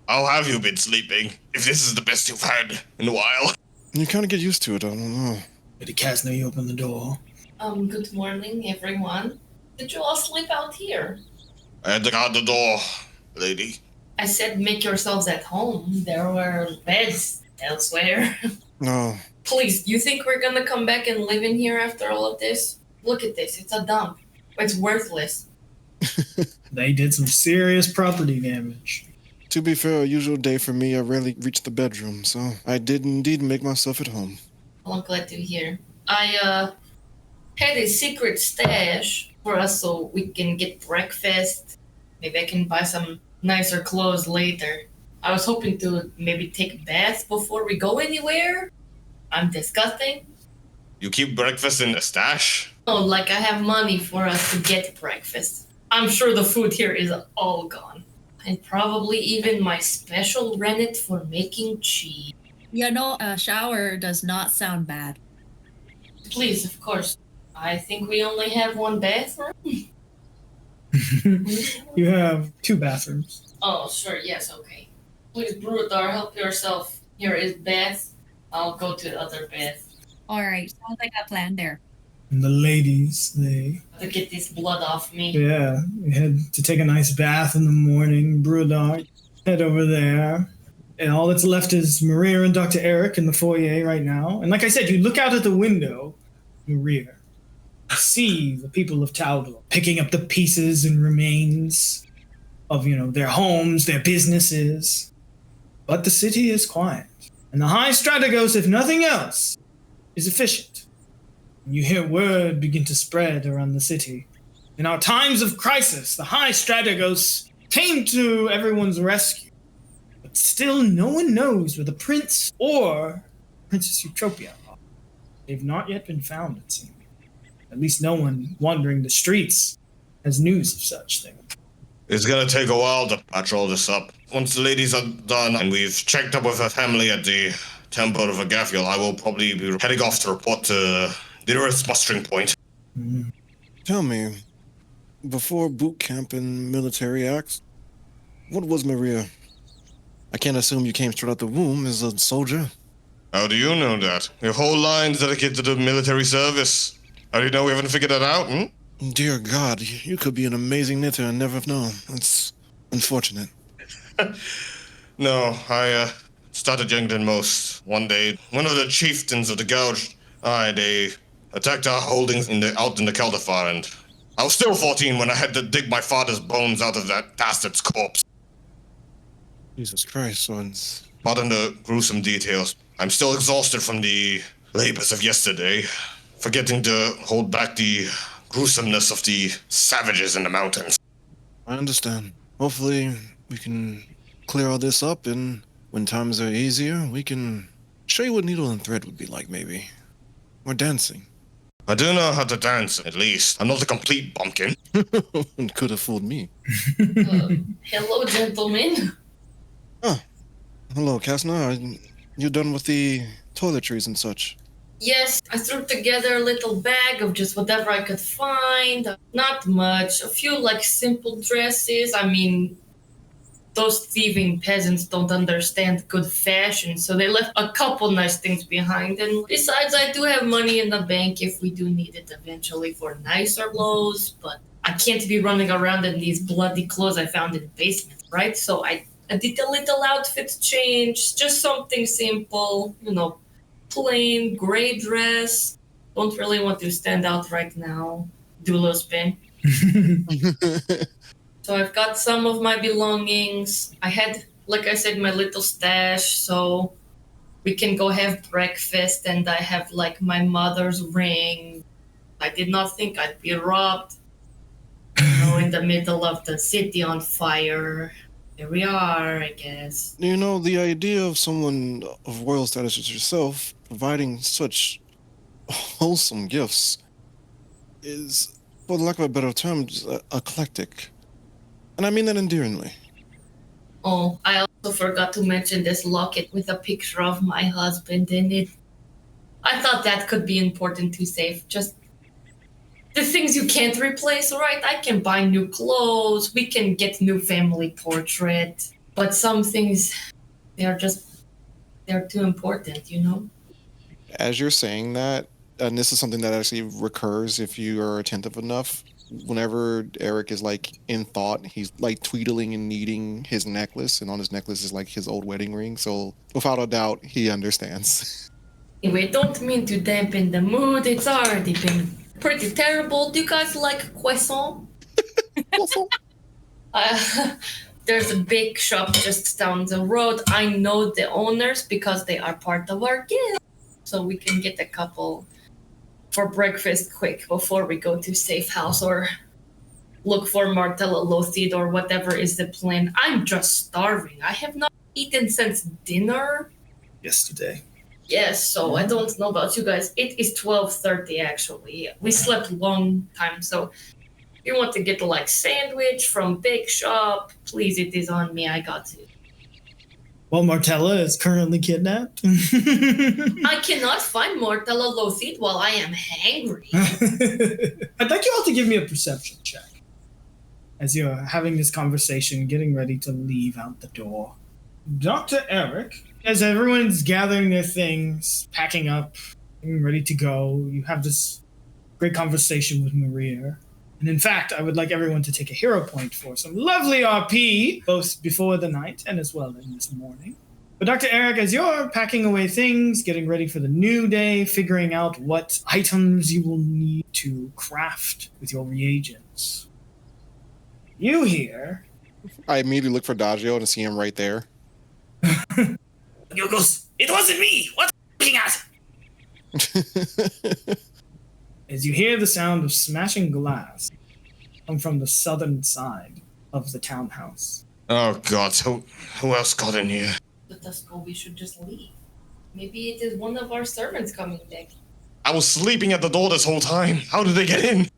How have you been sleeping, if this is the best you've had in a while? You kind of get used to it, I don't know. Lady Kastner, you open the door. Good morning, everyone. Did you all sleep out here? I had to guard the door, lady. I said make yourselves at home. There were beds elsewhere. No. Please, you think we're gonna come back and live in here after all of this? Look at this, it's a dump. It's worthless. They did some serious property damage. To be fair, a usual day for me, I rarely reach the bedroom, so I did indeed make myself at home. Well, I'm glad to hear. I had a secret stash for us so we can get breakfast. Maybe I can buy some nicer clothes later. I was hoping to maybe take a bath before we go anywhere. I'm disgusting. You keep breakfast in a stash? Oh, like I have money for us to get breakfast. I'm sure the food here is all gone. And probably even my special rennet for making cheese. You know, a shower does not sound bad. Please, of course. I think we only have one bathroom. You have 2 bathrooms. Oh, sure, yes, okay. Please, Brudar, help yourself. Here is bath. I'll go to the other bath. All right, sounds like a plan there. And the ladies, they To get this blood off me. had to take a nice bath in the morning. Brudar, head over there. And all that's left is Maria and Dr. Eric in the foyer right now. And like I said, you look out at the window, Maria. You see the people of Taldor picking up the pieces and remains of, their homes, their businesses. But the city is quiet. And the High Strategos, if nothing else, is efficient. And you hear word begin to spread around the city. In our times of crisis, the High Strategos came to everyone's rescue. But still, no one knows where the prince or Princess Eutropia are. They've not yet been found, it seems. At least no one wandering the streets has news of such things. It's gonna take a while to patch all this up. Once the ladies are done and we've checked up with her family at the Temple of Agathiel, I will probably be heading off to report to the nearest mustering point. Mm. Tell me, before boot camp and military acts, what was Maria? I can't assume you came straight out the womb as a soldier. How do you know that? We have whole lines dedicated to the military service. How do you know we haven't figured that out, Dear God, you could be an amazing knitter and never have known. It's unfortunate. No, I started younger than most. One day, one of the chieftains of the Gouge, they attacked our holdings out in the Keldafar, and I was still 14 when I had to dig my father's bones out of that bastard's corpse. Jesus Christ, sons. Pardon the gruesome details. I'm still exhausted from the labors of yesterday, forgetting to hold back the gruesomeness of the savages in the mountains. I understand. Hopefully, we can clear all this up, and when times are easier, we can show you what needle and thread would be like, maybe. Or dancing. I do know how to dance, at least. I'm not a complete bumpkin. Could have fooled me. Hello, gentlemen. Hello, Kastner. You done with the toiletries and such? Yes, I threw together a little bag of just whatever I could find. Not much. A few, simple dresses. I mean, those thieving peasants don't understand good fashion, so they left a couple nice things behind. And besides, I do have money in the bank if we do need it eventually for nicer clothes, but I can't be running around in these bloody clothes I found in the basement, right? So I did a little outfit change, just something simple, plain gray dress. Don't really want to stand out right now. Do a little spin. So I've got some of my belongings. I had, like I said, my little stash, so we can go have breakfast, and I have my mother's ring. I did not think I'd be robbed, in the middle of the city on fire. Here we are, I guess. You know, the idea of someone of royal status as yourself providing such wholesome gifts is, for the lack of a better term, just, eclectic. And I mean that endearingly. Oh, I also forgot to mention this locket with a picture of my husband in it. I thought that could be important to save. Just the things you can't replace, right? I can buy new clothes, we can get new family portrait, but some things, they're too important, you know? As you're saying that, and this is something that actually recurs if you are attentive enough, whenever Eric is like in thought, he's like tweedling and kneading his necklace, and on his necklace is like his old wedding ring. So without a doubt, he understands. Anyway, don't mean to dampen the mood. It's already been pretty terrible. Do you guys like croissant? There's a bake shop just down the road. I know the owners because they are part of our guild. So we can get a couple for breakfast quick before we go to Safehouse or look for Martella Lothid or whatever is the plan. I'm just starving. I have not eaten since dinner. Yesterday. Yes, so I don't know about you guys. It is 12:30 actually. We slept long time, so if you want to get like sandwich from bake shop, please, it is on me. I got it. Well, Martella is currently kidnapped. I cannot find Martella Lothid while I am hangry. I'd like you all to give me a perception check as you're having this conversation, getting ready to leave out the door. Dr. Eric, as everyone's gathering their things, packing up, getting ready to go, you have this great conversation with Maria. And in fact, I would like everyone to take a hero point for some lovely RP, both before the night and as well in this morning. But Dr. Eric, as you're packing away things, getting ready for the new day, figuring out what items you will need to craft with your reagents, you hear... I immediately look for Daggio and see him right there. Daggio goes, "It wasn't me! What are you looking at?" As you hear the sound of smashing glass come from the southern side of the townhouse. Oh God, who else got in here? Let us go, we should just leave. Maybe it is one of our servants coming back. I was sleeping at the door this whole time. How did they get in?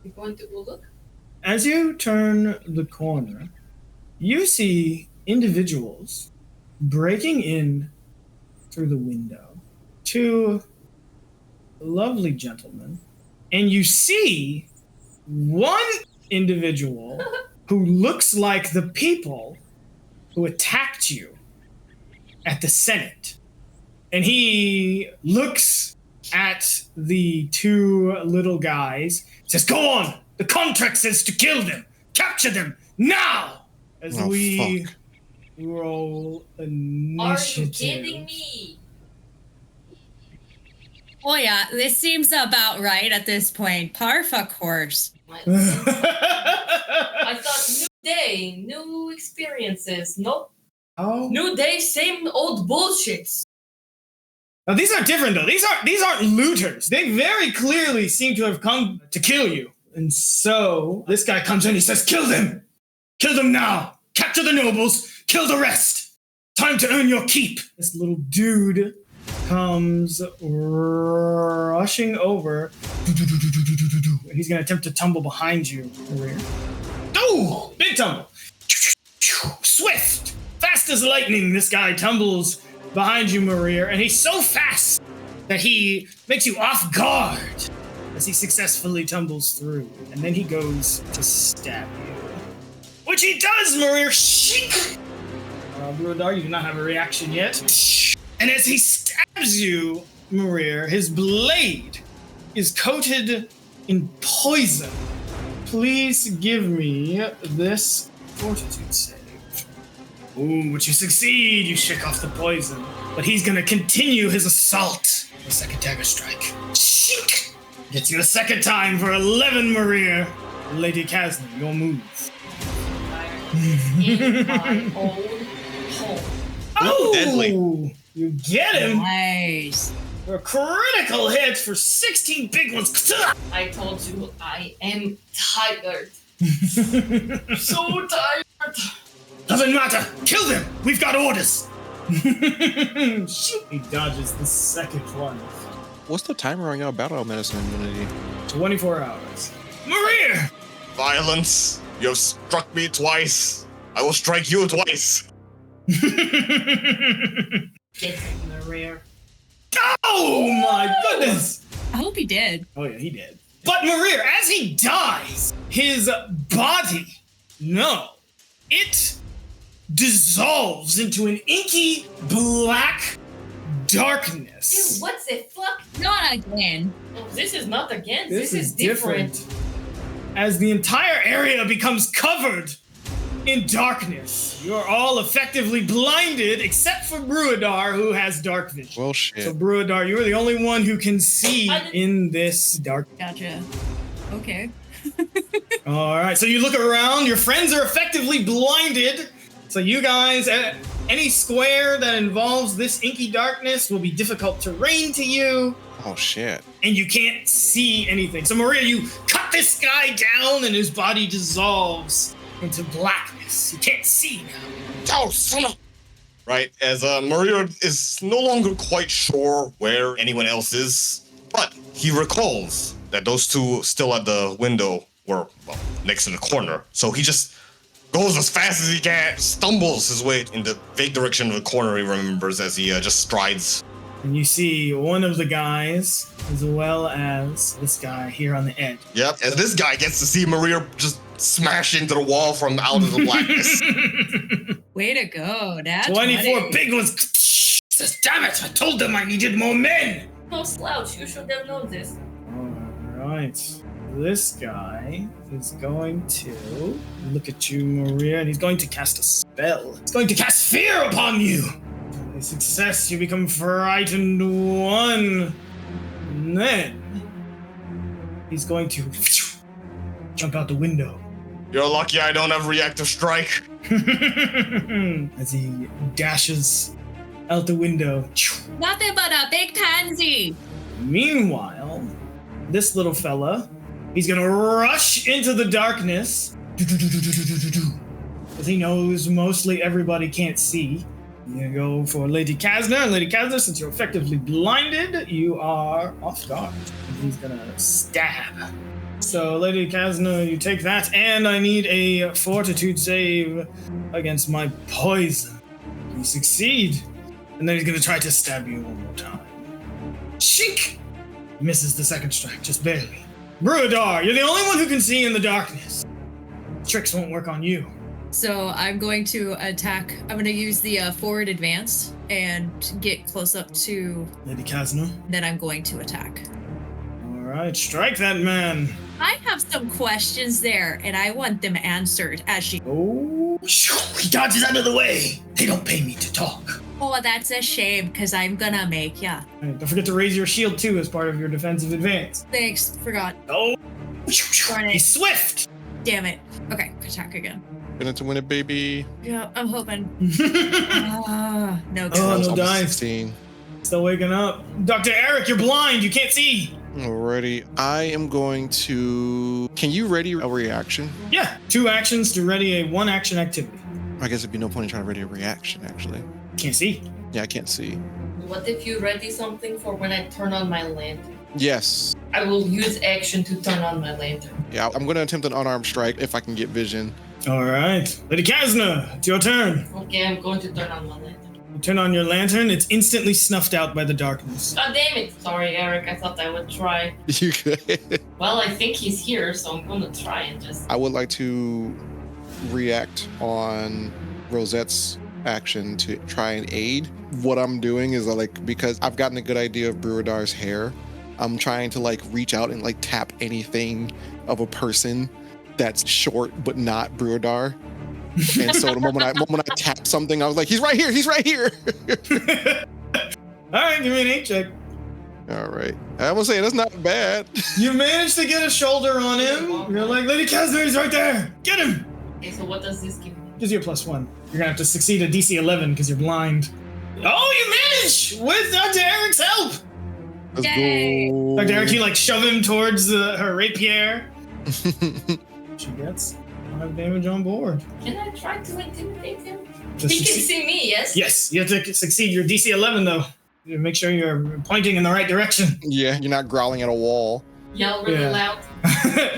You going to go look? As you turn the corner, you see individuals breaking in through the window. Two lovely gentlemen. And you see one individual who looks like the people who attacked you at the Senate. And he looks at the two little guys, says, "Go on! The contract says to kill them! Capture them now!" As we fuck. roll Are initiative. you kidding me? Oh yeah, this seems about right at this point. Par for course. I thought new day, new experiences. Nope. Oh. New day, same old bullshits. Now these are different though. These aren't looters. They very clearly seem to have come to kill you. And so this guy comes in, he says, "Kill them! Kill them now! Capture the nobles, kill the rest! Time to earn your keep!" This little dude comes rushing over. And he's gonna attempt to tumble behind you, Maria. Oh! Big tumble! Swift! Fast as lightning, this guy tumbles behind you, Maria, and he's so fast that he makes you off guard as he successfully tumbles through. And then he goes to stab you. Which he does, Maria! Shink! Bruadar, you do not have a reaction yet. And as he stabs you, Maria, his blade is coated in poison. Please give me this fortitude save. Ooh, but you succeed. You shake off the poison. But he's gonna continue his assault. The second dagger strike. Shink! Hits you a second time for 11, Maria. Lady Kastner, your move. In my own home. Oh! Deadly. You get him. Nice. For a critical hit for 16 big ones. I told you I am tired. So tired. Doesn't matter. Kill them. We've got orders. Shoot. He dodges the second one. What's the timer on your battle medicine immunity? 24 hours. Maria! Violence. You have struck me twice. I will strike you twice. Maria. Oh my goodness! I hope he did. Oh yeah, he did. But Maria, as he dies, his body, it dissolves into an inky black darkness. Dude, what's the fuck? Not again. Oh, this is not again. This is different. As the entire area becomes covered in darkness, you're all effectively blinded except for Bruadar, who has dark vision. Well, shit. So Bruadar, you're the only one who can see in this dark. Gotcha. Okay. All right, so you look around. Your friends are effectively blinded. So you guys, any square that involves this inky darkness will be difficult terrain to you. Oh, shit. And you can't see anything. So Maria, you cut this guy down and his body dissolves into blackness. You can't see now. Oh, son of... Right, as Maria is no longer quite sure where anyone else is, but he recalls that those two still at the window were, well, next to the corner. So he just goes as fast as he can, stumbles his way in the vague direction of the corner he remembers as he just strides. And you see one of the guys, as well as this guy here on the edge. Yep, and this guy gets to see Maria just smash into the wall from out of the blackness. Way to go, Dad. 24 big ones. Says, damn it, I told them I needed more men. No slouch, you should have known this. All right. This guy is going to look at you, Maria, and he's going to cast a spell. He's going to cast fear upon you. A success, you become frightened one. And then he's going to jump out the window. You're lucky I don't have reactive strike. As he dashes out the window. Nothing but a big pansy. Meanwhile, this little fella, he's gonna rush into the darkness. Because he knows mostly everybody can't see. You're gonna go for Lady Kastner. Lady Kastner, since you're effectively blinded, you are off guard. He's gonna stab. So, Lady Kastner, you take that, and I need a fortitude save against my poison. You succeed. And then he's gonna try to stab you one more time. Shink! Misses the second strike, just barely. Bruadar, you're the only one who can see in the darkness. Tricks won't work on you. So I'm going to attack. I'm going to use the forward advance and get close up to. Lady Kastner. Then I'm going to attack. All right, strike that man. I have some questions there, and I want them answered as she. Oh, he dodges out of the way. They don't pay me to talk. Oh, that's a shame, because I'm gonna make ya. All right, don't forget to raise your shield too as part of your defensive advance. Thanks, forgot. Oh, Darn it. he's swift. Damn it. Okay, attack again. Gonna to win it, baby. Yeah, I'm hoping. No. Oh, no Almost dice. 16. Still waking up. Dr. Eric, you're blind. You can't see. Alrighty. I am going to... Can you ready a reaction? Yeah, 2 actions to ready a 1 action activity. I guess it'd be no point in trying to ready a reaction, actually. Can't see. Yeah, I can't see. What if you ready something for when I turn on my lantern? Yes. I will use action to turn on my lantern. Yeah, I'm going to attempt an unarmed strike if I can get vision. All right. Lady Kastner, it's your turn. Okay, I'm going to turn on my lantern. You turn on your lantern, it's instantly snuffed out by the darkness. God damn it. Sorry, Eric. I thought I would try. You could. Well, I think he's here, so I'm going to try and just... I would like to react on Rosette's action to try and aid. What I'm doing is because I've gotten a good idea of Bruadar's hair, I'm trying to reach out and tap anything of a person that's short but not Bruadar. And so the moment I tap something, I was like, he's right here. All right, give me an 8 check. All right. I will say that's not bad. You managed to get a shoulder on him. You're like, Lady Kastner, he's right there. Get him. Okay, so what does this give me? Gives you a +1. You're gonna have to succeed a DC 11 because you're blind. Oh, you managed with Dr. Eric's help. Let's Yay. go. Dr. Eric, you shove him towards her rapier. She gets have damage on board. Can I try to intimidate him? To He can succeed- see me, yes? Yes, you have to succeed your DC 11 though. You make sure you're pointing in the right direction. Yeah, you're not growling at a wall. Yell really Yeah. loud.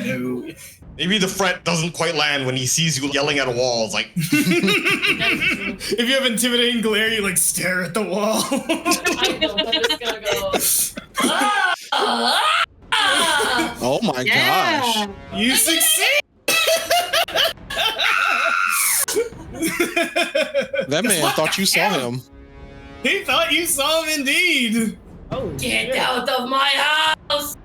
No. Maybe the threat doesn't quite land when he sees you yelling at a wall. It's like, That's true. If you have intimidating glare, you like stare at the wall. I know, I'm just gonna go. Ah! Ah! Oh my gosh. You succeed. That man thought you saw him. He thought you saw him indeed. Oh, Get shit. out of my house!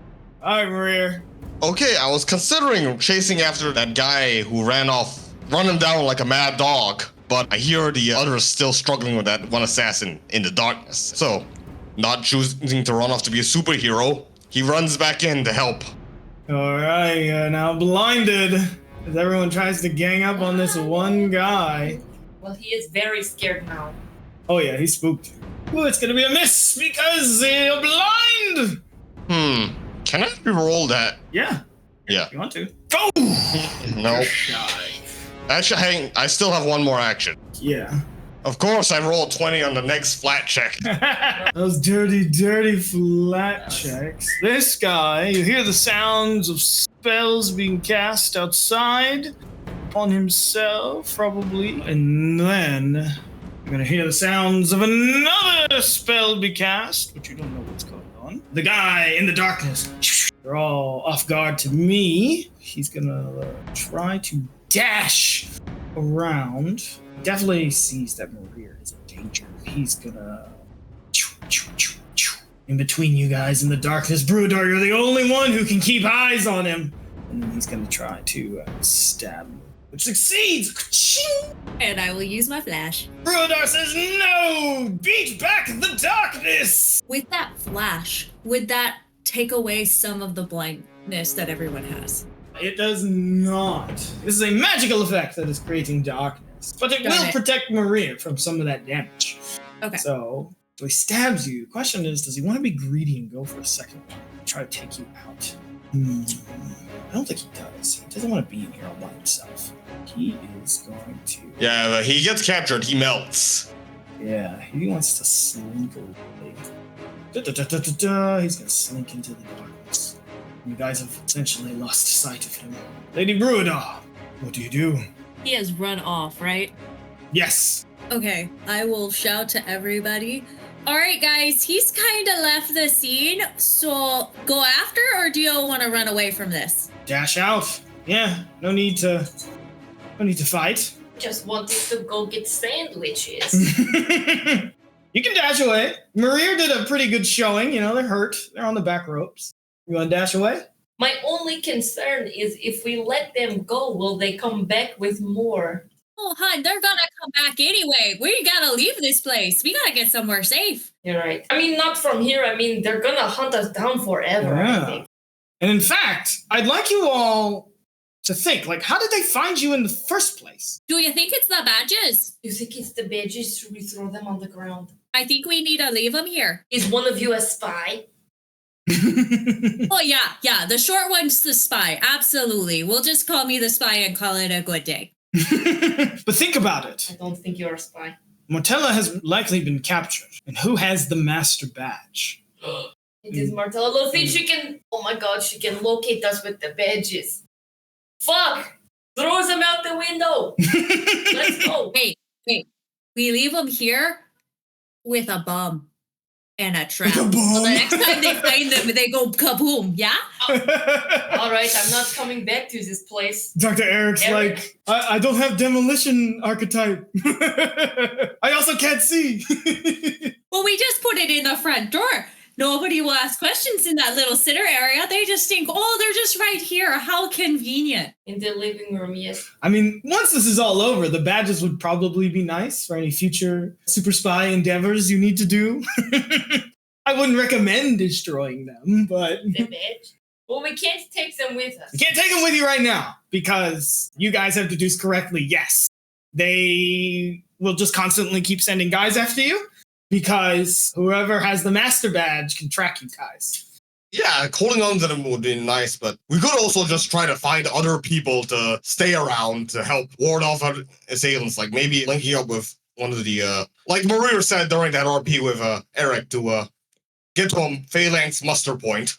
All right, Maria. okay, I was considering chasing after that guy who ran him down like a mad dog. But I hear the others still struggling with that one assassin in the darkness. So, not choosing to run off to be a superhero, he runs back in to help. All right, you're now blinded as everyone tries to gang up on this one guy. Well, he is very scared now. Oh yeah, he's spooked. Oh, it's gonna be a miss because you're blind. Can I re-roll that? Yeah, Yeah. you want to? Go. No. Actually, I still have one more action. Yeah. Of course, I rolled 20 on the next flat check. Those dirty, dirty flat checks. This guy, you hear the sounds of spells being cast outside upon himself, probably. And then you're gonna hear the sounds of another spell be cast, but you don't know what's going on. The guy in the darkness. They're all off guard to me. He's gonna try to dash around. Definitely sees that Maria is in danger. He's gonna in between you guys in the darkness. Brewdar, you're the only one who can keep eyes on him. And then he's gonna try to stab him, which succeeds. And I will use my flash. Brewdar says no. Beat back the darkness. With that flash, would that take away some of the blindness that everyone has? It does not. This is a magical effect that is creating darkness, but it Got will it. protect Maria from some of that damage. Okay. So he stabs you. Question is, does he want to be greedy and go for a second one? Try to take you out? I don't think he does. He doesn't want to be in here all by himself. He is going to. Yeah, but he gets captured, he melts. Yeah, he wants to slink away. He's gonna slink into the darkness. You guys have essentially lost sight of him. Lady Bruidar, what do you do? He has run off, right? Yes. Okay, I will shout to everybody. All right, guys, he's kind of left the scene, so go after, or do you want to run away from this? Dash out. Yeah, no need to fight. Just wanted to go get sandwiches. You can dash away. Maria did a pretty good showing. You know, they're hurt. They're on the back ropes. You want to dash away? My only concern is if we let them go, will they come back with more? Oh, hun, they're gonna come back anyway. We gotta leave this place. We gotta get somewhere safe. You're right. I mean, not from here. I mean, they're gonna hunt us down forever, Yeah. I think. And in fact, I'd like you all to think, like, how did they find you in the first place? Do you think it's the badges? You think it's the badges? Should we throw them on the ground? I think we need to leave them here. Is one of you a spy? Oh, yeah, the short one's the spy. Absolutely. We'll just call me the spy and call it a good day. But think about it. I don't think you're a spy. Mortella has likely been captured. And who has the master badge? It is Martella. Let's see, she can. Oh my god, she can locate us with the badges. Fuck! Throws them out the window. Let's go. Wait. We leave them here with a bomb and a trap. With a bomb? So the next time they find them, they go kaboom, yeah? All right, I'm not coming back to this place. Dr. Eric's Eric. like, I don't have demolition archetype. I also can't see. Well, we just put it in the front door. Nobody will ask questions in that little sitter area. They just think, oh, they're just right here. How convenient. In the living room, yes. I mean, once this is all over, the badges would probably be nice for any future super spy endeavors you need to do. I wouldn't recommend destroying them, but The badge. Well, we can't take them with us. you can't take them with you right now because you guys have deduced correctly, yes. They will just constantly keep sending guys after you because whoever has the master badge can track you guys. Yeah, holding on to them would be nice, but we could also just try to find other people to stay around to help ward off our assailants. Like maybe linking up with one of the, like Maria said during that RP with Eric to get to a phalanx muster point.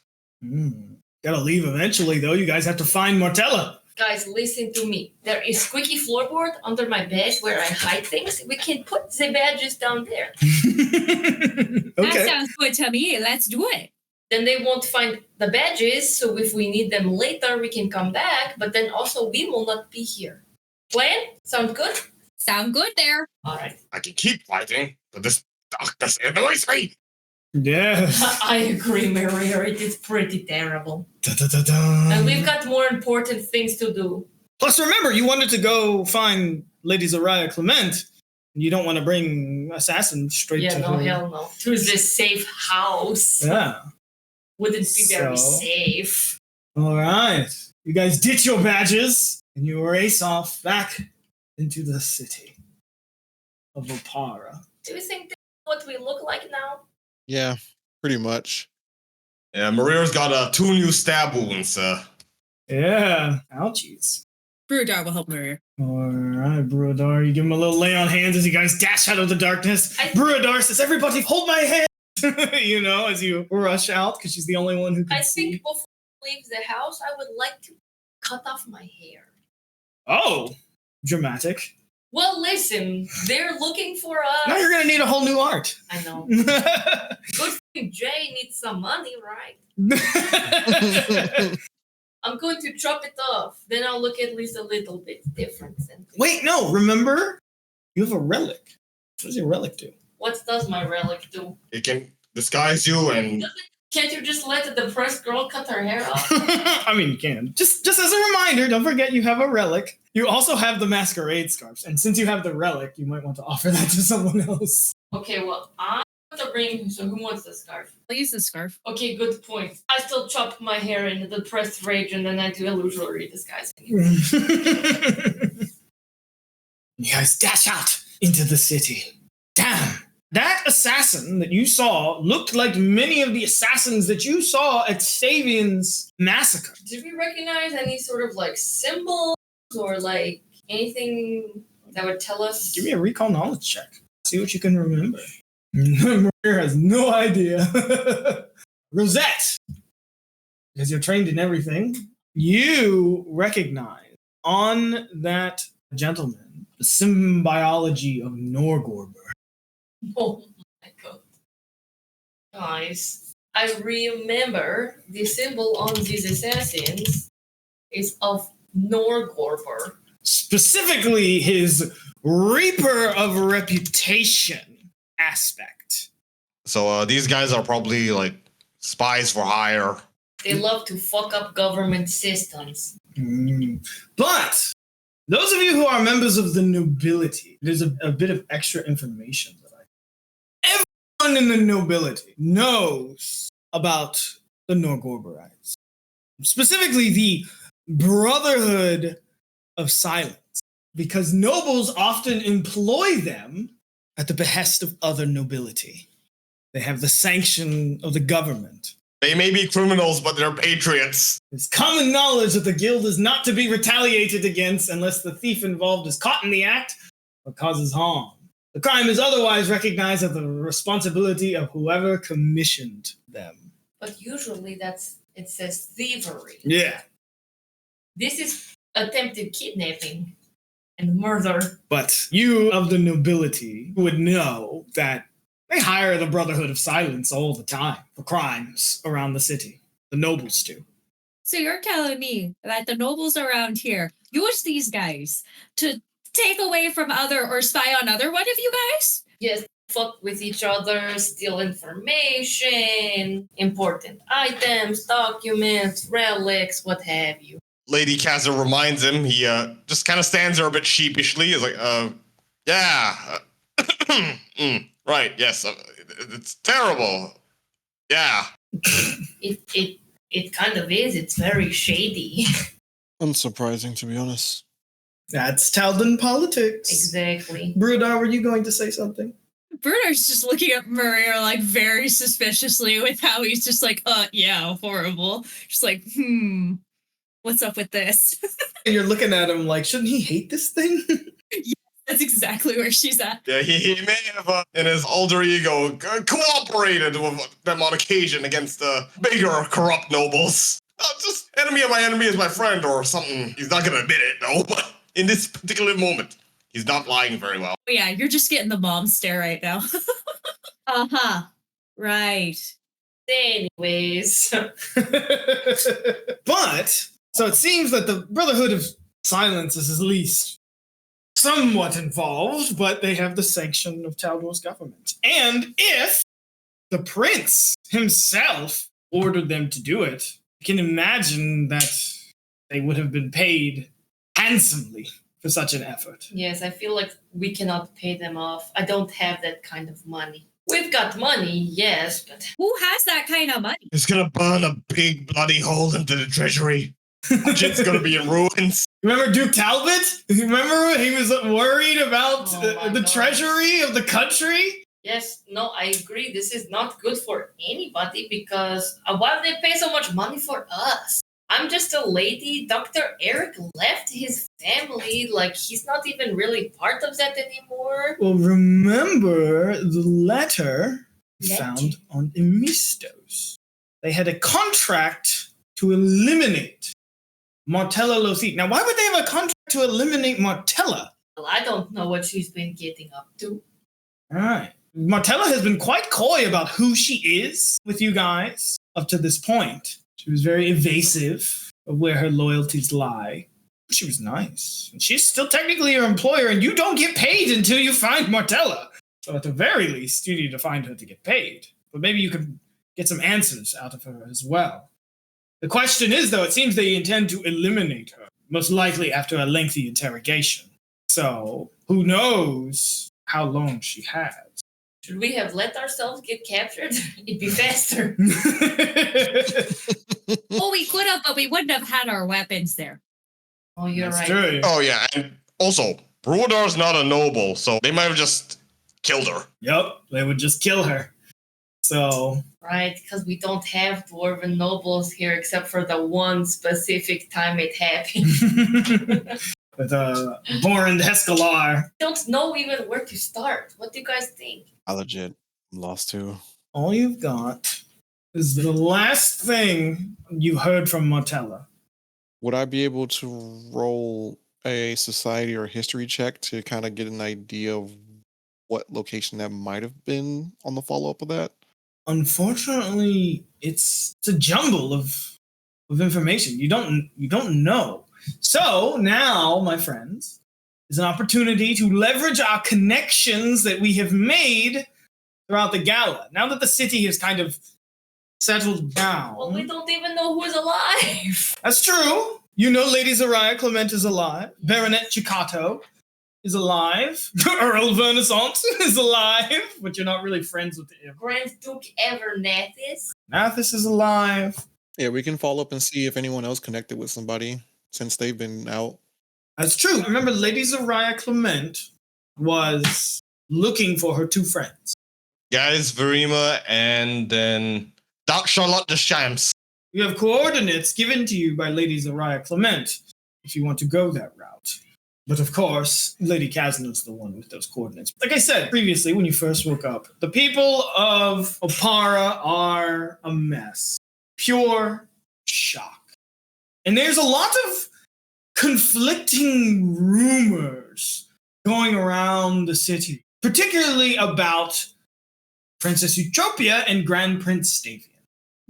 Gotta leave eventually, though. You guys have to find Martella. Guys, listen to me. There is squeaky floorboard under my bed where I hide things. We can put the badges down there. Okay. That sounds good to me. Let's do it. Then they won't find the badges, so if we need them later, we can come back, but then also we will not be here. Plan? Sound good? Sound good there. All right. I can keep fighting, but this darkness annoys me. Yes. I agree, Maria. It is pretty terrible. Da-da-da-da. And we've got more important things to do. Plus, remember, you wanted to go find Lady Zoraya Clement. You don't want to bring assassins straight to no, her. hell no. To the safe house. Yeah. Wouldn't be very So- safe. All right. You guys ditch your badges and you race off back into the city of Opara. Do you think that's what we look like now? Yeah, pretty much. Yeah, Maria's got 2 new stab wounds. Yeah. Ouchies. Brudar will help Maria. All right, Bruadar. You give him a little lay on hands as you guys dash out of the darkness. Bruadar says, everybody hold my hand. You know, as you rush out because she's the only one who can I see. think before we leave the house, I would like to cut off my hair. Oh, dramatic. Well, listen, they're looking for us. Now you're going to need a whole new art. I know. Good thing Jay needs some money, right? I'm going to chop it off. Then I'll look at least a little bit different. Wait, no, remember? You have a relic. What does your relic do? What does my relic do? It can disguise you and... Can't you just let the depressed girl cut her hair off? I mean, you can. Just as a reminder, don't forget you have a relic. You also have the masquerade scarves. And since you have the relic, you might want to offer that to someone else. Okay, well, I'm going to bring... So who wants the scarf? I'll use the scarf. Okay, good point. I still chop my hair in the depressed rage and then I do illusory disguise. You guys dash out into the city. Damn! That assassin that you saw looked like many of the assassins that you saw at Savian's massacre. Did we recognize any sort of like symbols or like anything that would tell us? Give me a recall knowledge check. See what you can remember. Maria has no idea. Rosette, because you're trained in everything, you recognize on that gentleman the symbiology of Norgorber. Oh my god. Guys, I remember the symbol on these assassins is of Norgorber. Specifically, his Reaper of Reputation aspect. So these guys are probably like spies for hire. They love to fuck up government systems. But those of you who are members of the nobility, there's a bit of extra information that everyone in the nobility knows about the Norgorberites. Specifically, the Brotherhood of Silence. Because nobles often employ them at the behest of other nobility. They have the sanction of the government. They may be criminals, but they're patriots. It's common knowledge that the guild is not to be retaliated against unless the thief involved is caught in the act or causes harm. The crime is otherwise recognized as the responsibility of whoever commissioned them. But usually it says thievery. Yeah. This is attempted kidnapping and murder. But you of the nobility would know that they hire the Brotherhood of Silence all the time for crimes around the city. The nobles do. So you're telling me that the nobles around here use these guys to take away from other or spy on other one of you guys? Yes, fuck with each other, steal information, important items, documents, relics, what have you. Lady Kastner reminds him. He just kind of stands there a bit sheepishly. He's like, yeah. Right, yes. It's terrible. Yeah. It kind of is. It's very shady. Unsurprising, to be honest. That's Taldan politics. Exactly. Brudar, were you going to say something? Bruno's just looking at Maria like very suspiciously with how he's just like, yeah, horrible. Just like, what's up with this? And you're looking at him like, shouldn't he hate this thing? That's exactly where she's at. Yeah, he may have, in his alter ego, cooperated with them on occasion against the bigger corrupt nobles. Just enemy of my enemy is my friend or something. He's not going to admit it, though, but in this particular moment, he's not lying very well. Yeah, you're just getting the mom stare right now. Uh-huh. Right. Anyways. But, so it seems that the Brotherhood of Silence is at least somewhat involved, but they have the sanction of Taldor's government. And if the prince himself ordered them to do it, you can imagine that they would have been paid handsomely for such an effort. Yes, I feel like we cannot pay them off. I don't have that kind of money. We've got money, yes, but Who has that kind of money? It's going to burn a big bloody hole into the treasury. Budget's going to be in ruins. Remember Duke Talbot? Remember he was worried about Oh my the God. treasury of the country? yes, no, I agree. This is not good for anybody because why do they pay so much money for us? I'm just a lady. Dr. Eric left his family. Like, he's not even really part of that anymore. Well, remember the letter Letter? found on Emistos. They had a contract to eliminate Martella Lothit. Now, why would they have a contract to eliminate Martella? Well, I don't know what she's been getting up to. All right. Martella has been quite coy about who she is with you guys up to this point. She was very evasive of where her loyalties lie. She was nice. And she's still technically your employer, and you don't get paid until you find Martella. So at the very least, you need to find her to get paid. But maybe you could get some answers out of her as well. The question is, though, it seems they intend to eliminate her, most likely after a lengthy interrogation. So who knows how long she has. Should we have let ourselves get captured? It'd be faster. Well, we could have, but we wouldn't have had our weapons there. Oh, you're That's right. true. Oh, yeah, and also, Brudar's not a noble, so they might have just killed her. Yep, they would just kill her. So, Right, because we don't have dwarven nobles here except for the one specific time it happened. with Borin Hescalar. Don't know even where to start. What do you guys think? I legit lost too. All you've got is the last thing you heard from Martella. Would I be able to roll a society or history check to kind of get an idea of what location that might have been on the follow-up of that? Unfortunately, it's a jumble of information. You don't know. So now, my friends, is an opportunity to leverage our connections that we have made throughout the gala. Now that the city has kind of settled down. Well, we don't even know who's alive. That's true. You know Lady Zariah Clement is alive. Baronet Chicato is alive. Earl Vernissant is alive, but you're not really friends with him. Grand Duke Evernathis. Mathis is alive. Yeah, we can follow up and see if anyone else connected with somebody since they've been out. That's true. Remember, Lady Zariah Clement was looking for her two friends. Guys, Verima, and then Doc Charlotte de Champs. You have coordinates given to you by Lady Zariah Clement if you want to go that route. But of course, Lady Kastner's the one with those coordinates. Like I said previously when you first woke up, the people of Opara are a mess. Pure shock. And there's a lot of conflicting rumors going around the city, particularly about Princess Eutropia and Grand Prince Stavian.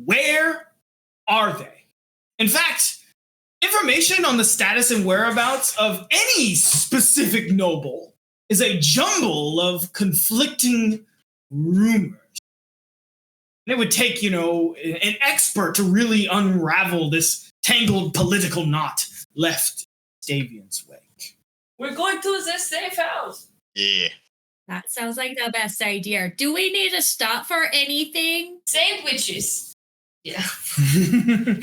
Where are they? In fact, information on the status and whereabouts of any specific noble is a jumble of conflicting rumors. And it would take, an expert to really unravel this tangled political knot left Stavian's wake. We're going to the safe house. Yeah. That sounds like the best idea. Do we need to stop for anything? Sandwiches. Yeah.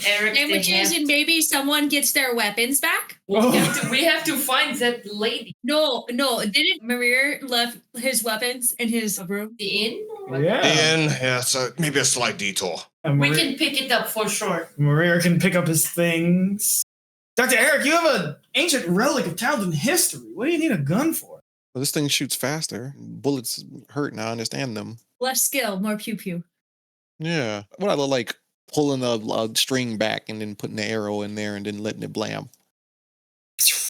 Eric, Sandwiches and maybe someone gets their weapons back? we have to find that lady. No. Didn't Maria left his weapons in his room? The inn? Yeah, so maybe a slight detour. We can pick it up for sure. Maria can pick up his things. Dr. Eric, you have an ancient relic of Taldan history. What do you need a gun for? Well, this thing shoots faster. Bullets hurt, now I understand them. Less skill, more pew pew. Yeah. What I look like pulling a string back and then putting the arrow in there and then letting it blam. It's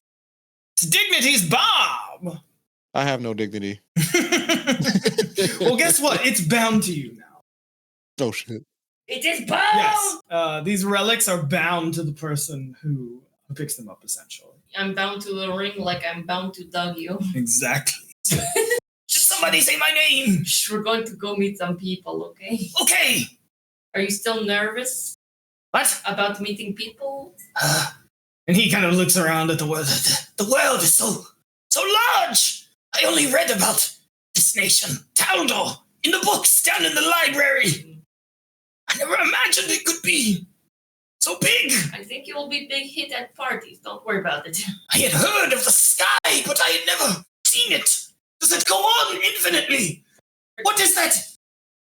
Dignity's Bob! I have no dignity. Well, guess what? It's bound to you now. Oh, shit. It is bound! Yes. These relics are bound to the person who picks them up, essentially. I'm bound to the ring like I'm bound to Doggy. Exactly. Just somebody say my name! Shh, we're going to go meet some people, okay? Okay! Are you still nervous What? about meeting people? And he kind of looks around at the world. The world is so large! I only read about this nation, Taldor, in the books down in the library. I never imagined it could be so big. I think you will be big hit at parties. Don't worry about it. I had heard of the sky, but I had never seen it. Does it go on infinitely? What is that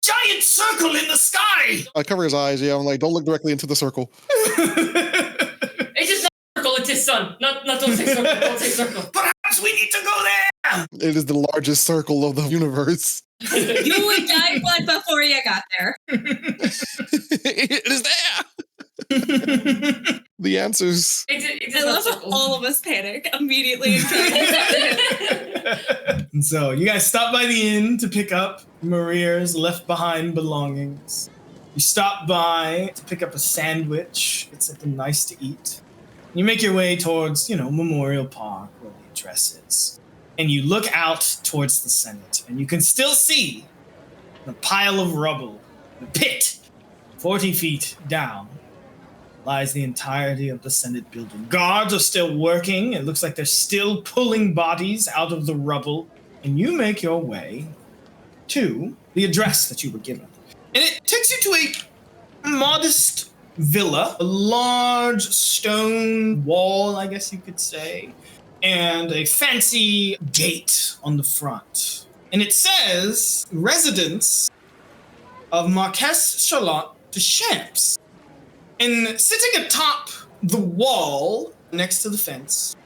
giant circle in the sky? I cover his eyes, yeah. I'm like, don't look directly into the circle. It is not a circle, it is sun. Not don't say circle, don't say circle. Perhaps we need to go there. It is the largest circle of the universe. You would die blood before you got there. It is there. The answers. It I is love not how circle. all of us panic immediately. And so you guys stop by the inn to pick up Maria's left behind belongings. You stop by to pick up a sandwich, get something nice to eat. You make your way towards, Memorial Park where the address is. And you look out towards the Senate, and you can still see the pile of rubble, the pit, 40 feet down, lies the entirety of the Senate building. Guards are still working. It looks like they're still pulling bodies out of the rubble. And you make your way to the address that you were given. And it takes you to a modest villa, a large stone wall, I guess you could say, and a fancy gate on the front. And it says, residence of Marquess Charlotte de Champs. And sitting atop the wall next to the fence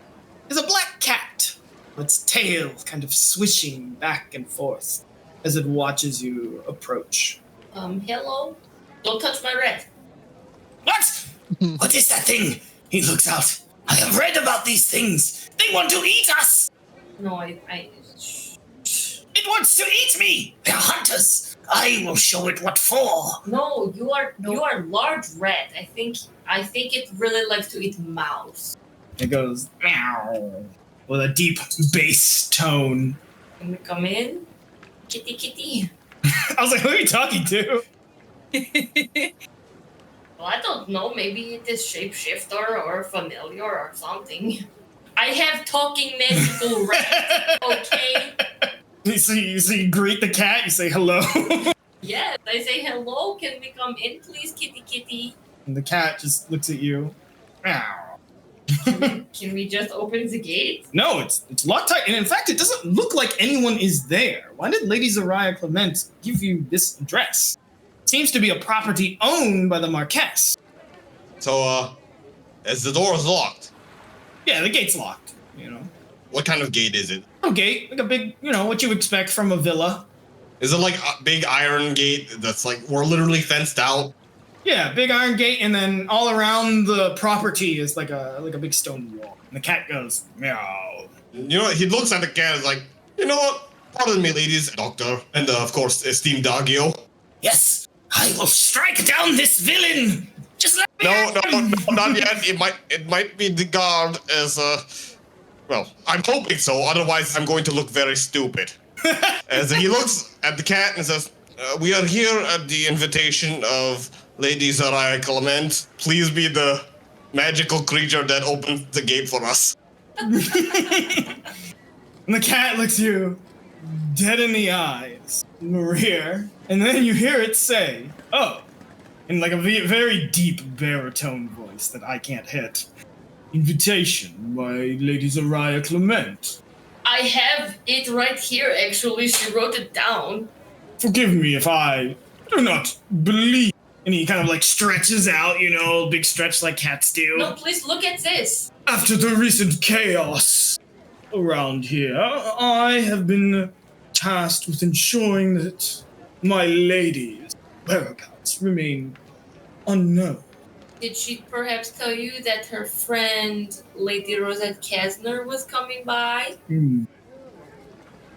is a black cat, its tail kind of swishing back and forth as it watches you approach. Hello? Don't touch my red. What? What is that thing? He looks out. I have read about these things. They want to eat us. No, It wants to eat me. They're hunters. I will show it what for. No, you are large red. I think it really likes to eat mouse. It goes meow with a deep bass tone. Can we come in? Kitty kitty. I was like, who are you talking to? Well, I don't know. Maybe it is shapeshifter or familiar or something. I have talking magical red. Okay. So you greet the cat. You say hello. Yes, I say hello. Can we come in, please, kitty kitty? And the cat just looks at you. Meow. Can we just open the gate? No, it's locked tight, and in fact, it doesn't look like anyone is there. Why did Lady Zariah Clement give you this address? It seems to be a property owned by the Marquess. So, is the door locked? Yeah, the gate's locked. What kind of gate is it? A gate, like a big, what you expect from a villa. Is it like a big iron gate that's like we're literally fenced out? Yeah, big iron gate, and then all around the property is like a big stone wall. And the cat goes meow. He looks at the cat and is like, you know what? Pardon me, ladies, doctor, and of course, esteemed Dagio. Yes, I will strike down this villain. Just let me. No, not yet. It might be the guard as well, I'm hoping so. Otherwise, I'm going to look very stupid. As he looks at the cat and says, "We are here at the invitation of Lady Zariah Clement. Please be the magical creature that opens the gate for us." And the cat looks you dead in the eyes, Maria, and then you hear it say, "Oh, in like a very deep baritone voice that I can't hit. Invitation by Lady Zariah Clement. I have it right here, actually. She wrote it down. Forgive me if I do not believe. And he kind of like stretches out, big stretch like cats do. No, please look at this. After the recent chaos around here, I have been tasked with ensuring that my lady's whereabouts remain unknown. Did she perhaps tell you that her friend, Lady Kastner, was coming by?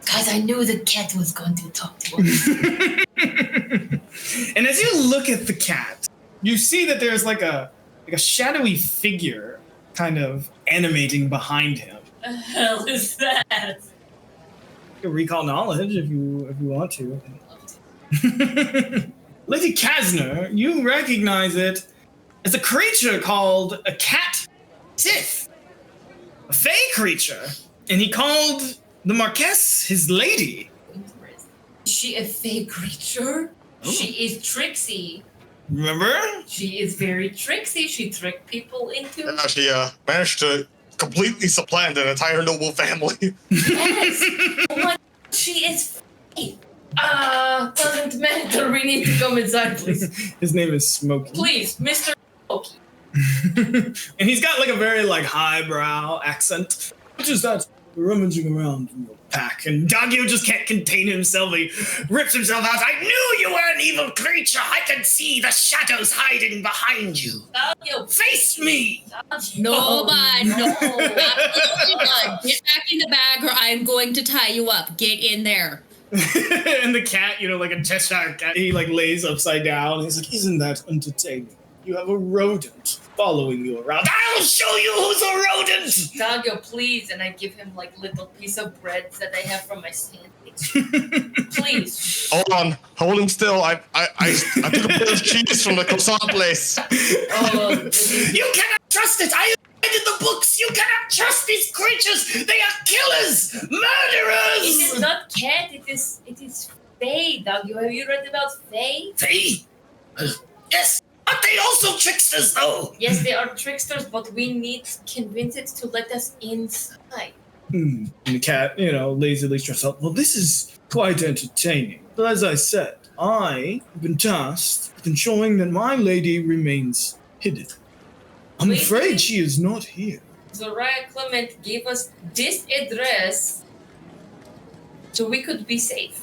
Guys, I knew the cat was going to talk to us. And as you look at the cat, you see that there's like a shadowy figure kind of animating behind him. The hell is that? You can recall knowledge if you want to. Lady Kastner, you recognize it as a creature called a cat Sith. A fey creature. And he called the Marquess his lady. Is she a fey creature? Oh. She is tricksy. Remember? She is very tricksy. She tricked people into... Yeah, she managed to completely supplant an entire noble family. Yes! Oh my... She is fey. Doesn't matter. We need to come inside, please. His name is Smokey. Please, Mr. Smokey. And he's got like a very like highbrow accent. What is that? Rummaging around in your pack. And Doggo just can't contain himself. He rips himself out. I knew you were an evil creature. I can see the shadows hiding behind you. Doggo, Face me! No, bud. No. Absolutely not. Get back in the bag or I'm going to tie you up. Get in there. And the cat, like a Cheshire cat, he like lays upside down. And he's like, isn't that entertaining? You have a rodent following you around. I'll show you who's a rodent! Doggo, please. And I give him like little piece of bread that I have from my sandwich. Please. Hold on, hold him still. I took a bit of cheese from the croissant place. You cannot trust it! I read in the books! You cannot trust these creatures! They are killers! Murderers! It is not cat, it is fae, Doggo. Have you read about fae? Fae? Yes! Aren't they also tricksters, though? Yes, they are tricksters, but we need to convince it to let us inside. And the cat, lazily stretches out. Well, this is quite entertaining. But as I said, I have been tasked with ensuring that my lady remains hidden. I'm afraid she is not here. Zariah Clement gave us this address so we could be safe.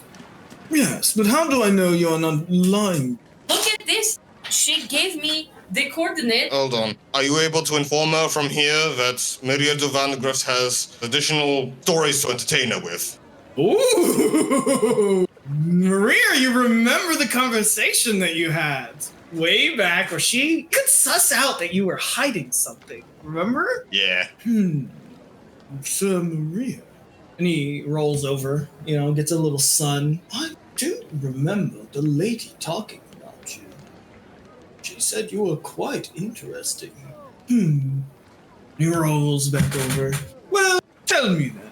Yes, but how do I know you're not lying? Look at this. She gave me the coordinate. Hold on. Are you able to inform her from here that Maria de Vandegrift has additional stories to entertain her with? Ooh! Maria, you remember the conversation that you had way back where she could suss out that you were hiding something. Remember? Yeah. Sir Maria. And he rolls over, gets a little sun. I do remember the lady talking about you. She said you were quite interesting. He rolls back over. Well, tell me then.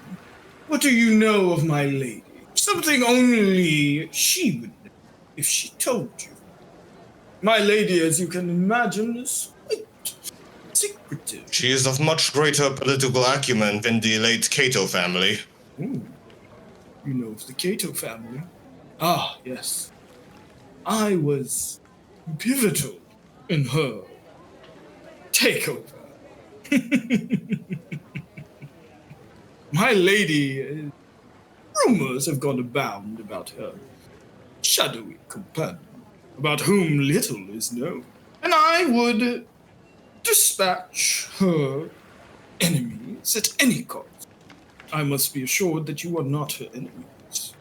What do you know of my lady? Something only she would know if she told you. My lady, as you can imagine, is quite secretive. She is of much greater political acumen than the late Cato family. Ooh. You know of the Cato family? Ah, yes. I was pivotal in her takeover. My lady, rumors have gone abound about her shadowy companion, about whom little is known. And I would dispatch her enemies at any cost. I must be assured that you are not her enemies.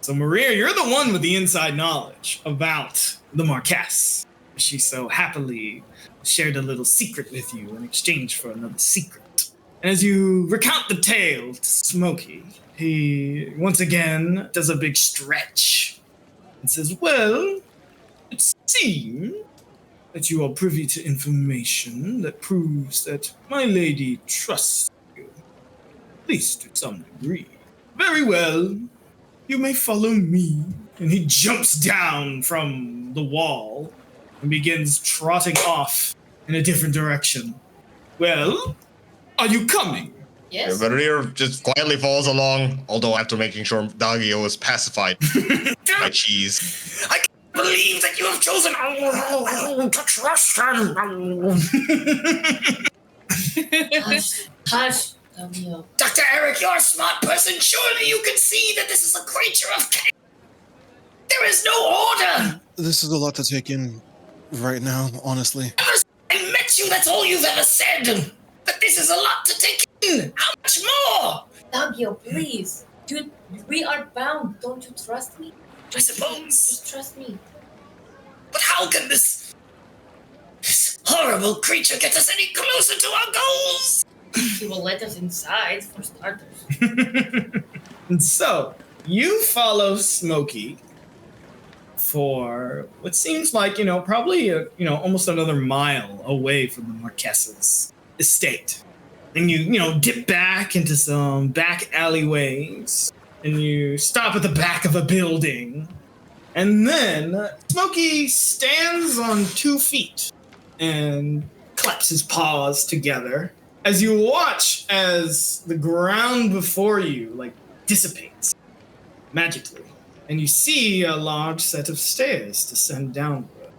So Maria, you're the one with the inside knowledge about the Marquess. She so happily shared a little secret with you in exchange for another secret. And as you recount the tale to Smokey, he once again does a big stretch and says, well, it seems that you are privy to information that proves that my lady trusts you, at least to some degree. Very well, you may follow me. And he jumps down from the wall and begins trotting off in a different direction. Well, are you coming? Yes. Maria just quietly follows along, although after making sure Dagio is pacified by cheese. I can't believe that you have chosen to trust him. Hush. Dagio. Dr. Eric, you're a smart person. Surely you can see that this is a creature of chaos. There is no order. This is a lot to take in right now, honestly. Ever since I met you, that's all you've ever said. But this is a lot to take in. How much more? Dagio, please. Dude, we are bound. Don't you trust me? I suppose. Just trust me. But how can this horrible creature get us any closer to our goals? He will let us inside, for starters. And so, you follow Smokey for what seems like, probably, almost another mile away from the Marques's estate. And you dip back into some back alleyways, and you stop at the back of a building. And then Smokey stands on 2 feet and claps his paws together as you watch as the ground before you, dissipates magically. And you see a large set of stairs descend downward.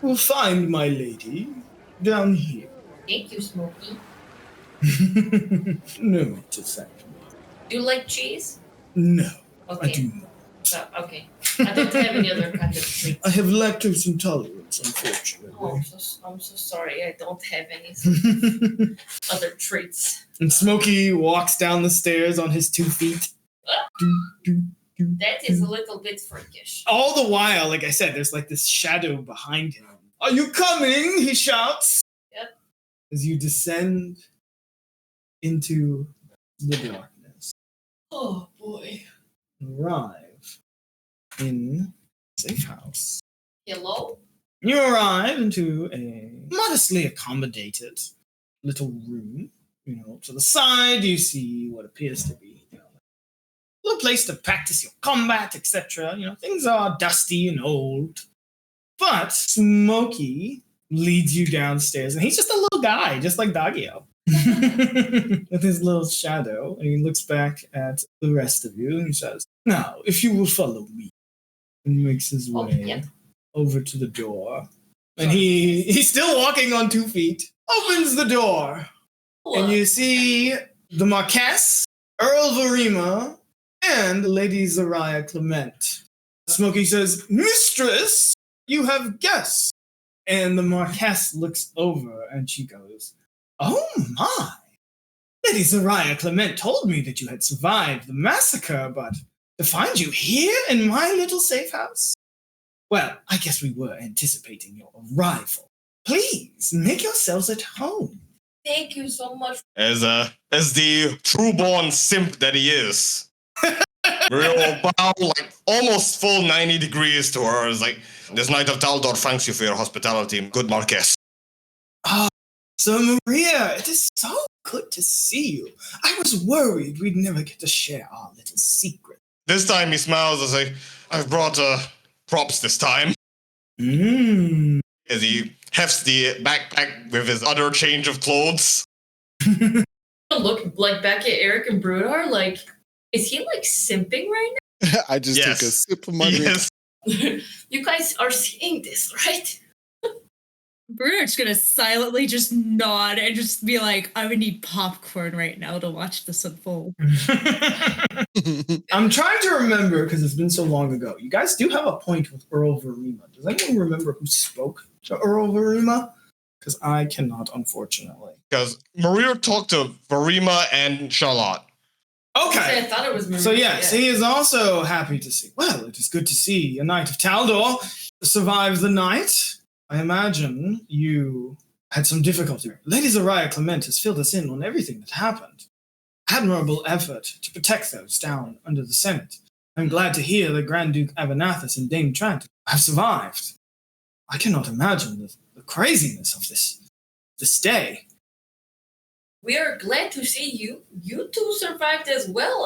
We'll find my lady down here. Thank you, Smokey. No, to thank me. Do you like cheese? No, Okay. I do not. Okay. I don't have any other kind of treats. I have lactose intolerance, unfortunately. Oh, I'm so sorry. I don't have any other treats. And Smokey walks down the stairs on his 2 feet. That is a little bit freakish. All the while, like I said, there's this shadow behind him. Are you coming? He shouts. Yep. As you descend into the darkness. Oh, boy. Arrive in Safehouse. Hello? You arrive into a modestly accommodated little room. To the side you see what appears to be a little place to practice your combat, etc. Things are dusty and old. But Smokey leads you downstairs, and he's just a little guy, just like Dagio. With his little shadow, and he looks back at the rest of you and he says, "Now, if you will follow me," and makes his way over to the door. And he's still walking on 2 feet, opens the door, and you see the Marquess, Earl Verima, and Lady Zariah Clement. Smokey says, "Mistress, you have guests." And the Marquess looks over and she goes, "Oh my! Lady Zariah Clement told me that you had survived the massacre, but to find you here in my little safe house? Well, I guess we were anticipating your arrival. Please, make yourselves at home." Thank you so much. As the true-born simp that he is, Maria will bow almost full 90 degrees to her. It's this Knight of Taldor thanks you for your hospitality, good Marquess. So Maria, it is so good to see you. I was worried we'd never get to share our little secret. This time he smiles as I've brought props this time. As he hefts the backpack with his other change of clothes. Look back at Eric and Brunar, is he simping right now? I just took a sip of my drink. You guys are seeing this, right? Brunard's gonna silently just nod and just be like, "I would need popcorn right now to watch this unfold." I'm trying to remember, because it's been so long ago. You guys do have a point with Earl Verima. Does anyone remember who spoke to Earl Verima? Because I cannot, unfortunately. Because Maria talked to Verima and Charlotte. Okay. I thought it was Maria. So yes, he is also happy to see. Well, it is good to see a Knight of Taldor survive the night. I imagine you had some difficulty. Lady Zariah Clement has filled us in on everything that happened. Admirable effort to protect those down under the Senate. I'm glad to hear that Grand Duke Abanathus and Dame Trant have survived. I cannot imagine the craziness of this day. We are glad to see you. You two survived as well.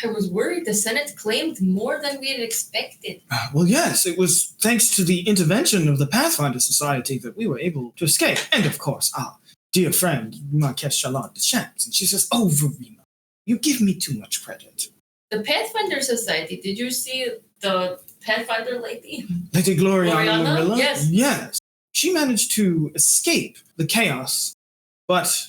I was worried the Senate claimed more than we had expected. Well, yes, it was thanks to the intervention of the Pathfinder Society that we were able to escape. And of course, our dear friend, Marquess Charlotte de Champs. And she says, "Oh, Verena, you give me too much credit." The Pathfinder Society, did you see the Pathfinder lady? Lady Golarion Gloriana? Marilla? Yes. Yes. She managed to escape the chaos, but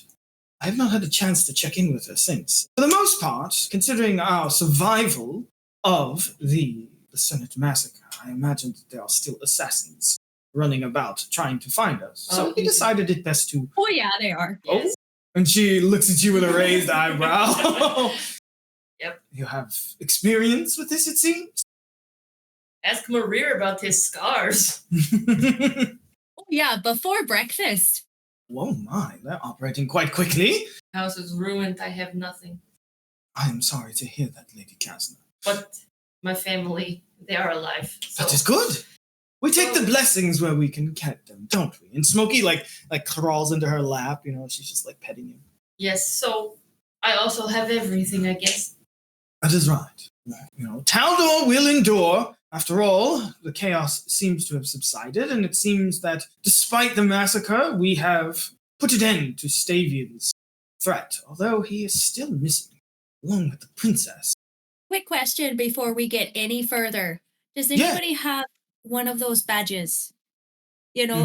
I have not had a chance to check in with her since. For the most part, considering our survival of the Senate massacre, I imagine that there are still assassins running about trying to find us. So we decided it best to... Oh, yeah, they are. Yes. And she looks at you with a raised eyebrow. Yep. You have experience with this, it seems? Ask Maria about his scars. Oh, yeah, before breakfast. Whoa, my, they're operating quite quickly. House is ruined. I have nothing. I am sorry to hear that, Lady Kastner. But my family, they are alive. So. That is good. We take the blessings where we can get them, don't we? And Smokey like crawls into her lap, she's just like petting him. Yes, so I also have everything, I guess. That is right. Taldor will endure. After all, the chaos seems to have subsided, and it seems that despite the massacre, we have put an end to Stavian's threat, although he is still missing, along with the princess. Quick question before we get any further. Does anybody have one of those badges?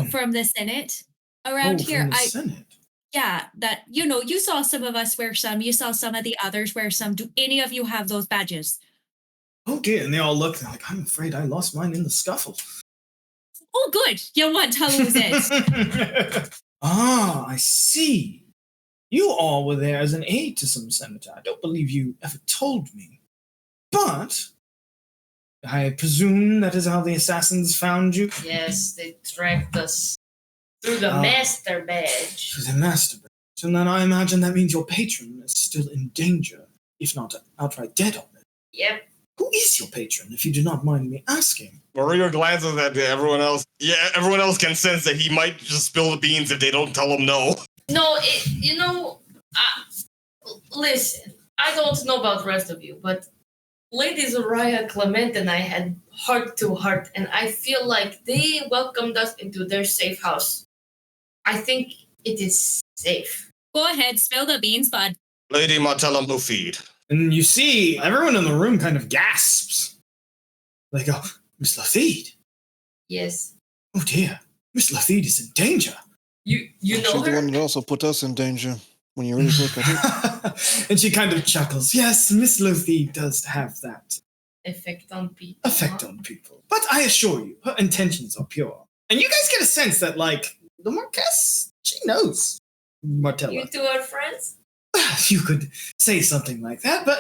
From the Senate? Around here, from the Senate? Yeah, that, you saw some of us wear some, you saw some of the others wear some. Do any of you have those badges? Oh dear, and they all look, they're like, I'm afraid I lost mine in the scuffle. Oh, good. You want to lose it. I see. You all were there as an aide to some senator. I don't believe you ever told me. But I presume that is how the assassins found you? Yes, they tracked us through the master badge. Through the master badge. And then I imagine that means your patron is still in danger, if not outright dead already. Yep. Who is your patron, if you do not mind me asking? Maria glances at everyone else. Yeah, everyone else can sense that he might just spill the beans if they don't tell him no. No, listen, I don't know about the rest of you, but Lady Zariah, Clement, and I had heart-to-heart, and I feel like they welcomed us into their safe house. I think it is safe. Go ahead, spill the beans, bud. Lady Martella Mufid. And you see, everyone in the room kind of gasps. They go, Miss Lathede? Yes. Oh dear, Miss Lathede is in danger. You know She's the her? one that also put us in danger when you really look at it. And she kind of chuckles. Yes, Miss Lathede does have that Effect on people. effect on people. But I assure you, her intentions are pure. And you guys get a sense that, the Marquess, she knows Martella. You two are friends? You could say something like that, but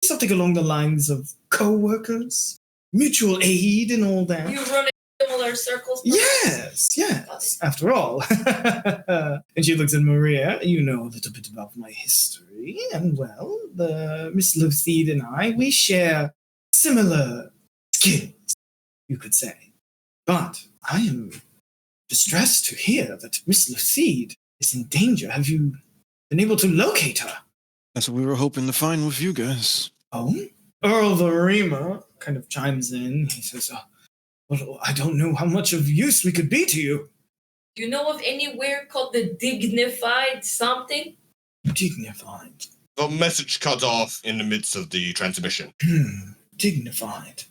something along the lines of co-workers, mutual aid and all that. You run in similar circles? Yes. After all. And she looks at Maria. You know a little bit about my history. And, well, the Miss Lathede and I, we share similar skills, you could say. But I am distressed to hear that Miss Lathede is in danger. Have you been able to locate her? That's what we were hoping to find with you guys. Oh? Earl Verima kind of chimes in. He says, well, I don't know how much of use we could be to you. Do you know of anywhere called the Dignified something? Dignified. The message cut off in the midst of the transmission. Dignified.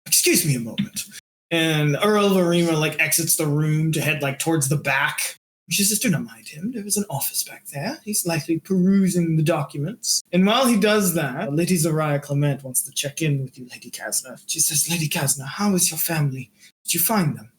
Excuse me a moment. And Earl Verima exits the room to head towards the back. She says, do not mind him. There is an office back there. He's likely perusing the documents. And while he does that, Lady Zariah Clement wants to check in with you, Lady Kastner. She says, Lady Kastner, how is your family? Did you find them?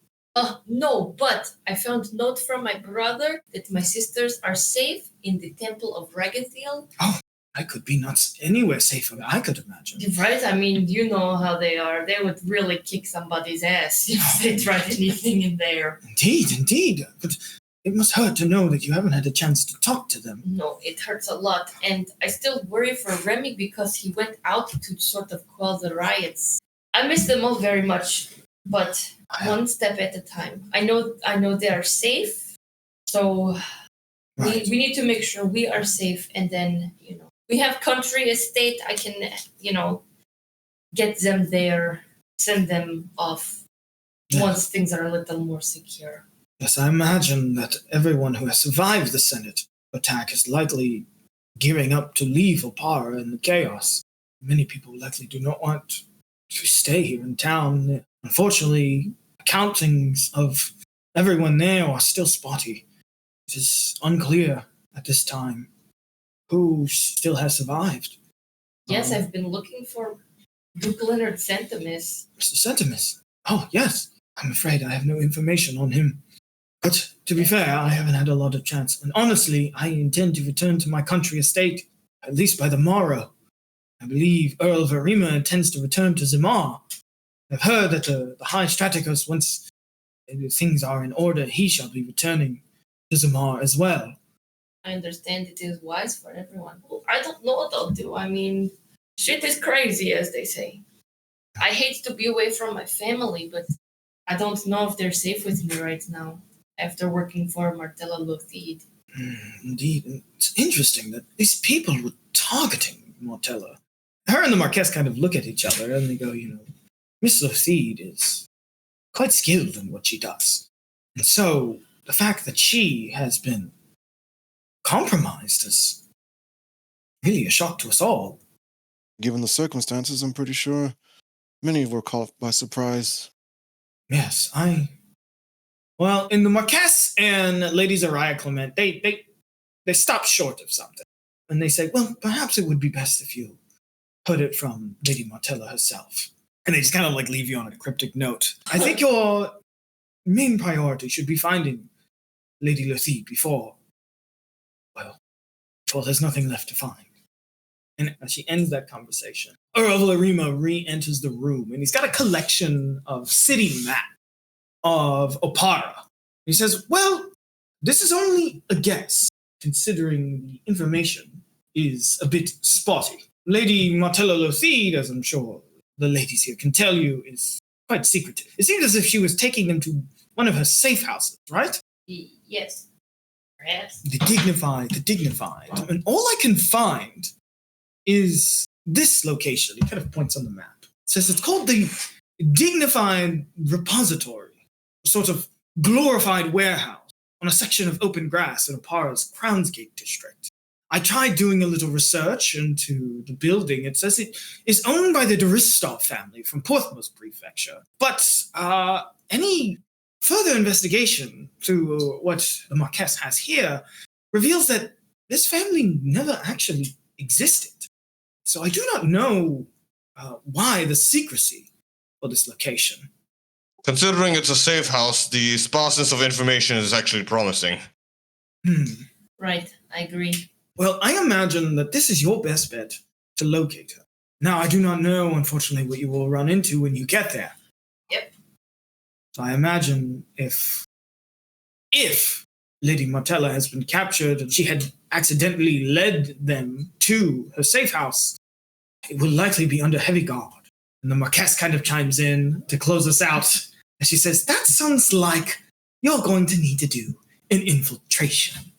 No, but I found a note from my brother that my sisters are safe in the Temple of Ragathiel. Oh, I could be not anywhere safer, I could imagine. Right? I mean, you know how they are. They would really kick somebody's ass if they tried anything in there. Indeed. But it must hurt to know that you haven't had a chance to talk to them. No, it hurts a lot. And I still worry for Remy because he went out to sort of quell the riots. I miss them all very much, but one step at a time. I know they are safe, so Right. we need to make sure we are safe, and then, we have country estate. I can, get them there, send them off once things are a little more secure. Yes, I imagine that everyone who has survived the Senate attack is likely gearing up to leave Opara in the chaos. Many people likely do not want to stay here in town. Unfortunately, accountings of everyone there are still spotty. It is unclear at this time who still has survived. Yes, I've been looking for Duke Leonard Centimus. Mr. Centimus? Oh, yes. I'm afraid I have no information on him. But to be fair, I haven't had a lot of chance. And honestly, I intend to return to my country estate, at least by the morrow. I believe Earl Verima intends to return to Zamar. I've heard that the High Strategos, once things are in order, he shall be returning to Zamar as well. I understand it is wise for everyone. Well, I don't know what I'll do. I mean, shit is crazy, as they say. I hate to be away from my family, but I don't know if they're safe with me right now, after working for Martella Lothide. Indeed. It's interesting that these people were targeting Martella. Her and the Marquess kind of look at each other and they go, Miss Lothide is quite skilled in what she does. And so the fact that she has been compromised is really a shock to us all. Given the circumstances, I'm pretty sure many were caught by surprise. Yes, Well, in the Marquess and Lady Zariah Clement, they stop short of something. And they say, well, perhaps it would be best if you heard it from Lady Martella herself. And they just kind of leave you on a cryptic note. I think your main priority should be finding Lady Lothide before there's nothing left to find. And as she ends that conversation, Earl Larima re-enters the room, and he's got a collection of city maps of Opara. He says, well, this is only a guess, considering the information is a bit spotty. Lady Martella Lothide, as I'm sure the ladies here can tell you, is quite secretive. It seems as if she was taking them to one of her safe houses, right? Yes. Perhaps. The dignified. And all I can find is this location. He kind of points on the map. It says it's called the Dignified Repository, a sort of glorified warehouse on a section of open grass in Opara's Crownsgate district. I tried doing a little research into the building. It says it is owned by the Doristar family from Porthmost Prefecture. But any further investigation through what the Marquess has here reveals that this family never actually existed. So I do not know why the secrecy for this location. Considering it's a safe house, the sparseness of information is actually promising. Right, I agree. Well, I imagine that this is your best bet to locate her. Now, I do not know, unfortunately, what you will run into when you get there. Yep. So I imagine if Lady Martella has been captured and she had accidentally led them to her safe house, it will likely be under heavy guard. And the Marquess kind of chimes in to close us out. And she says, that sounds like you're going to need to do an infiltration.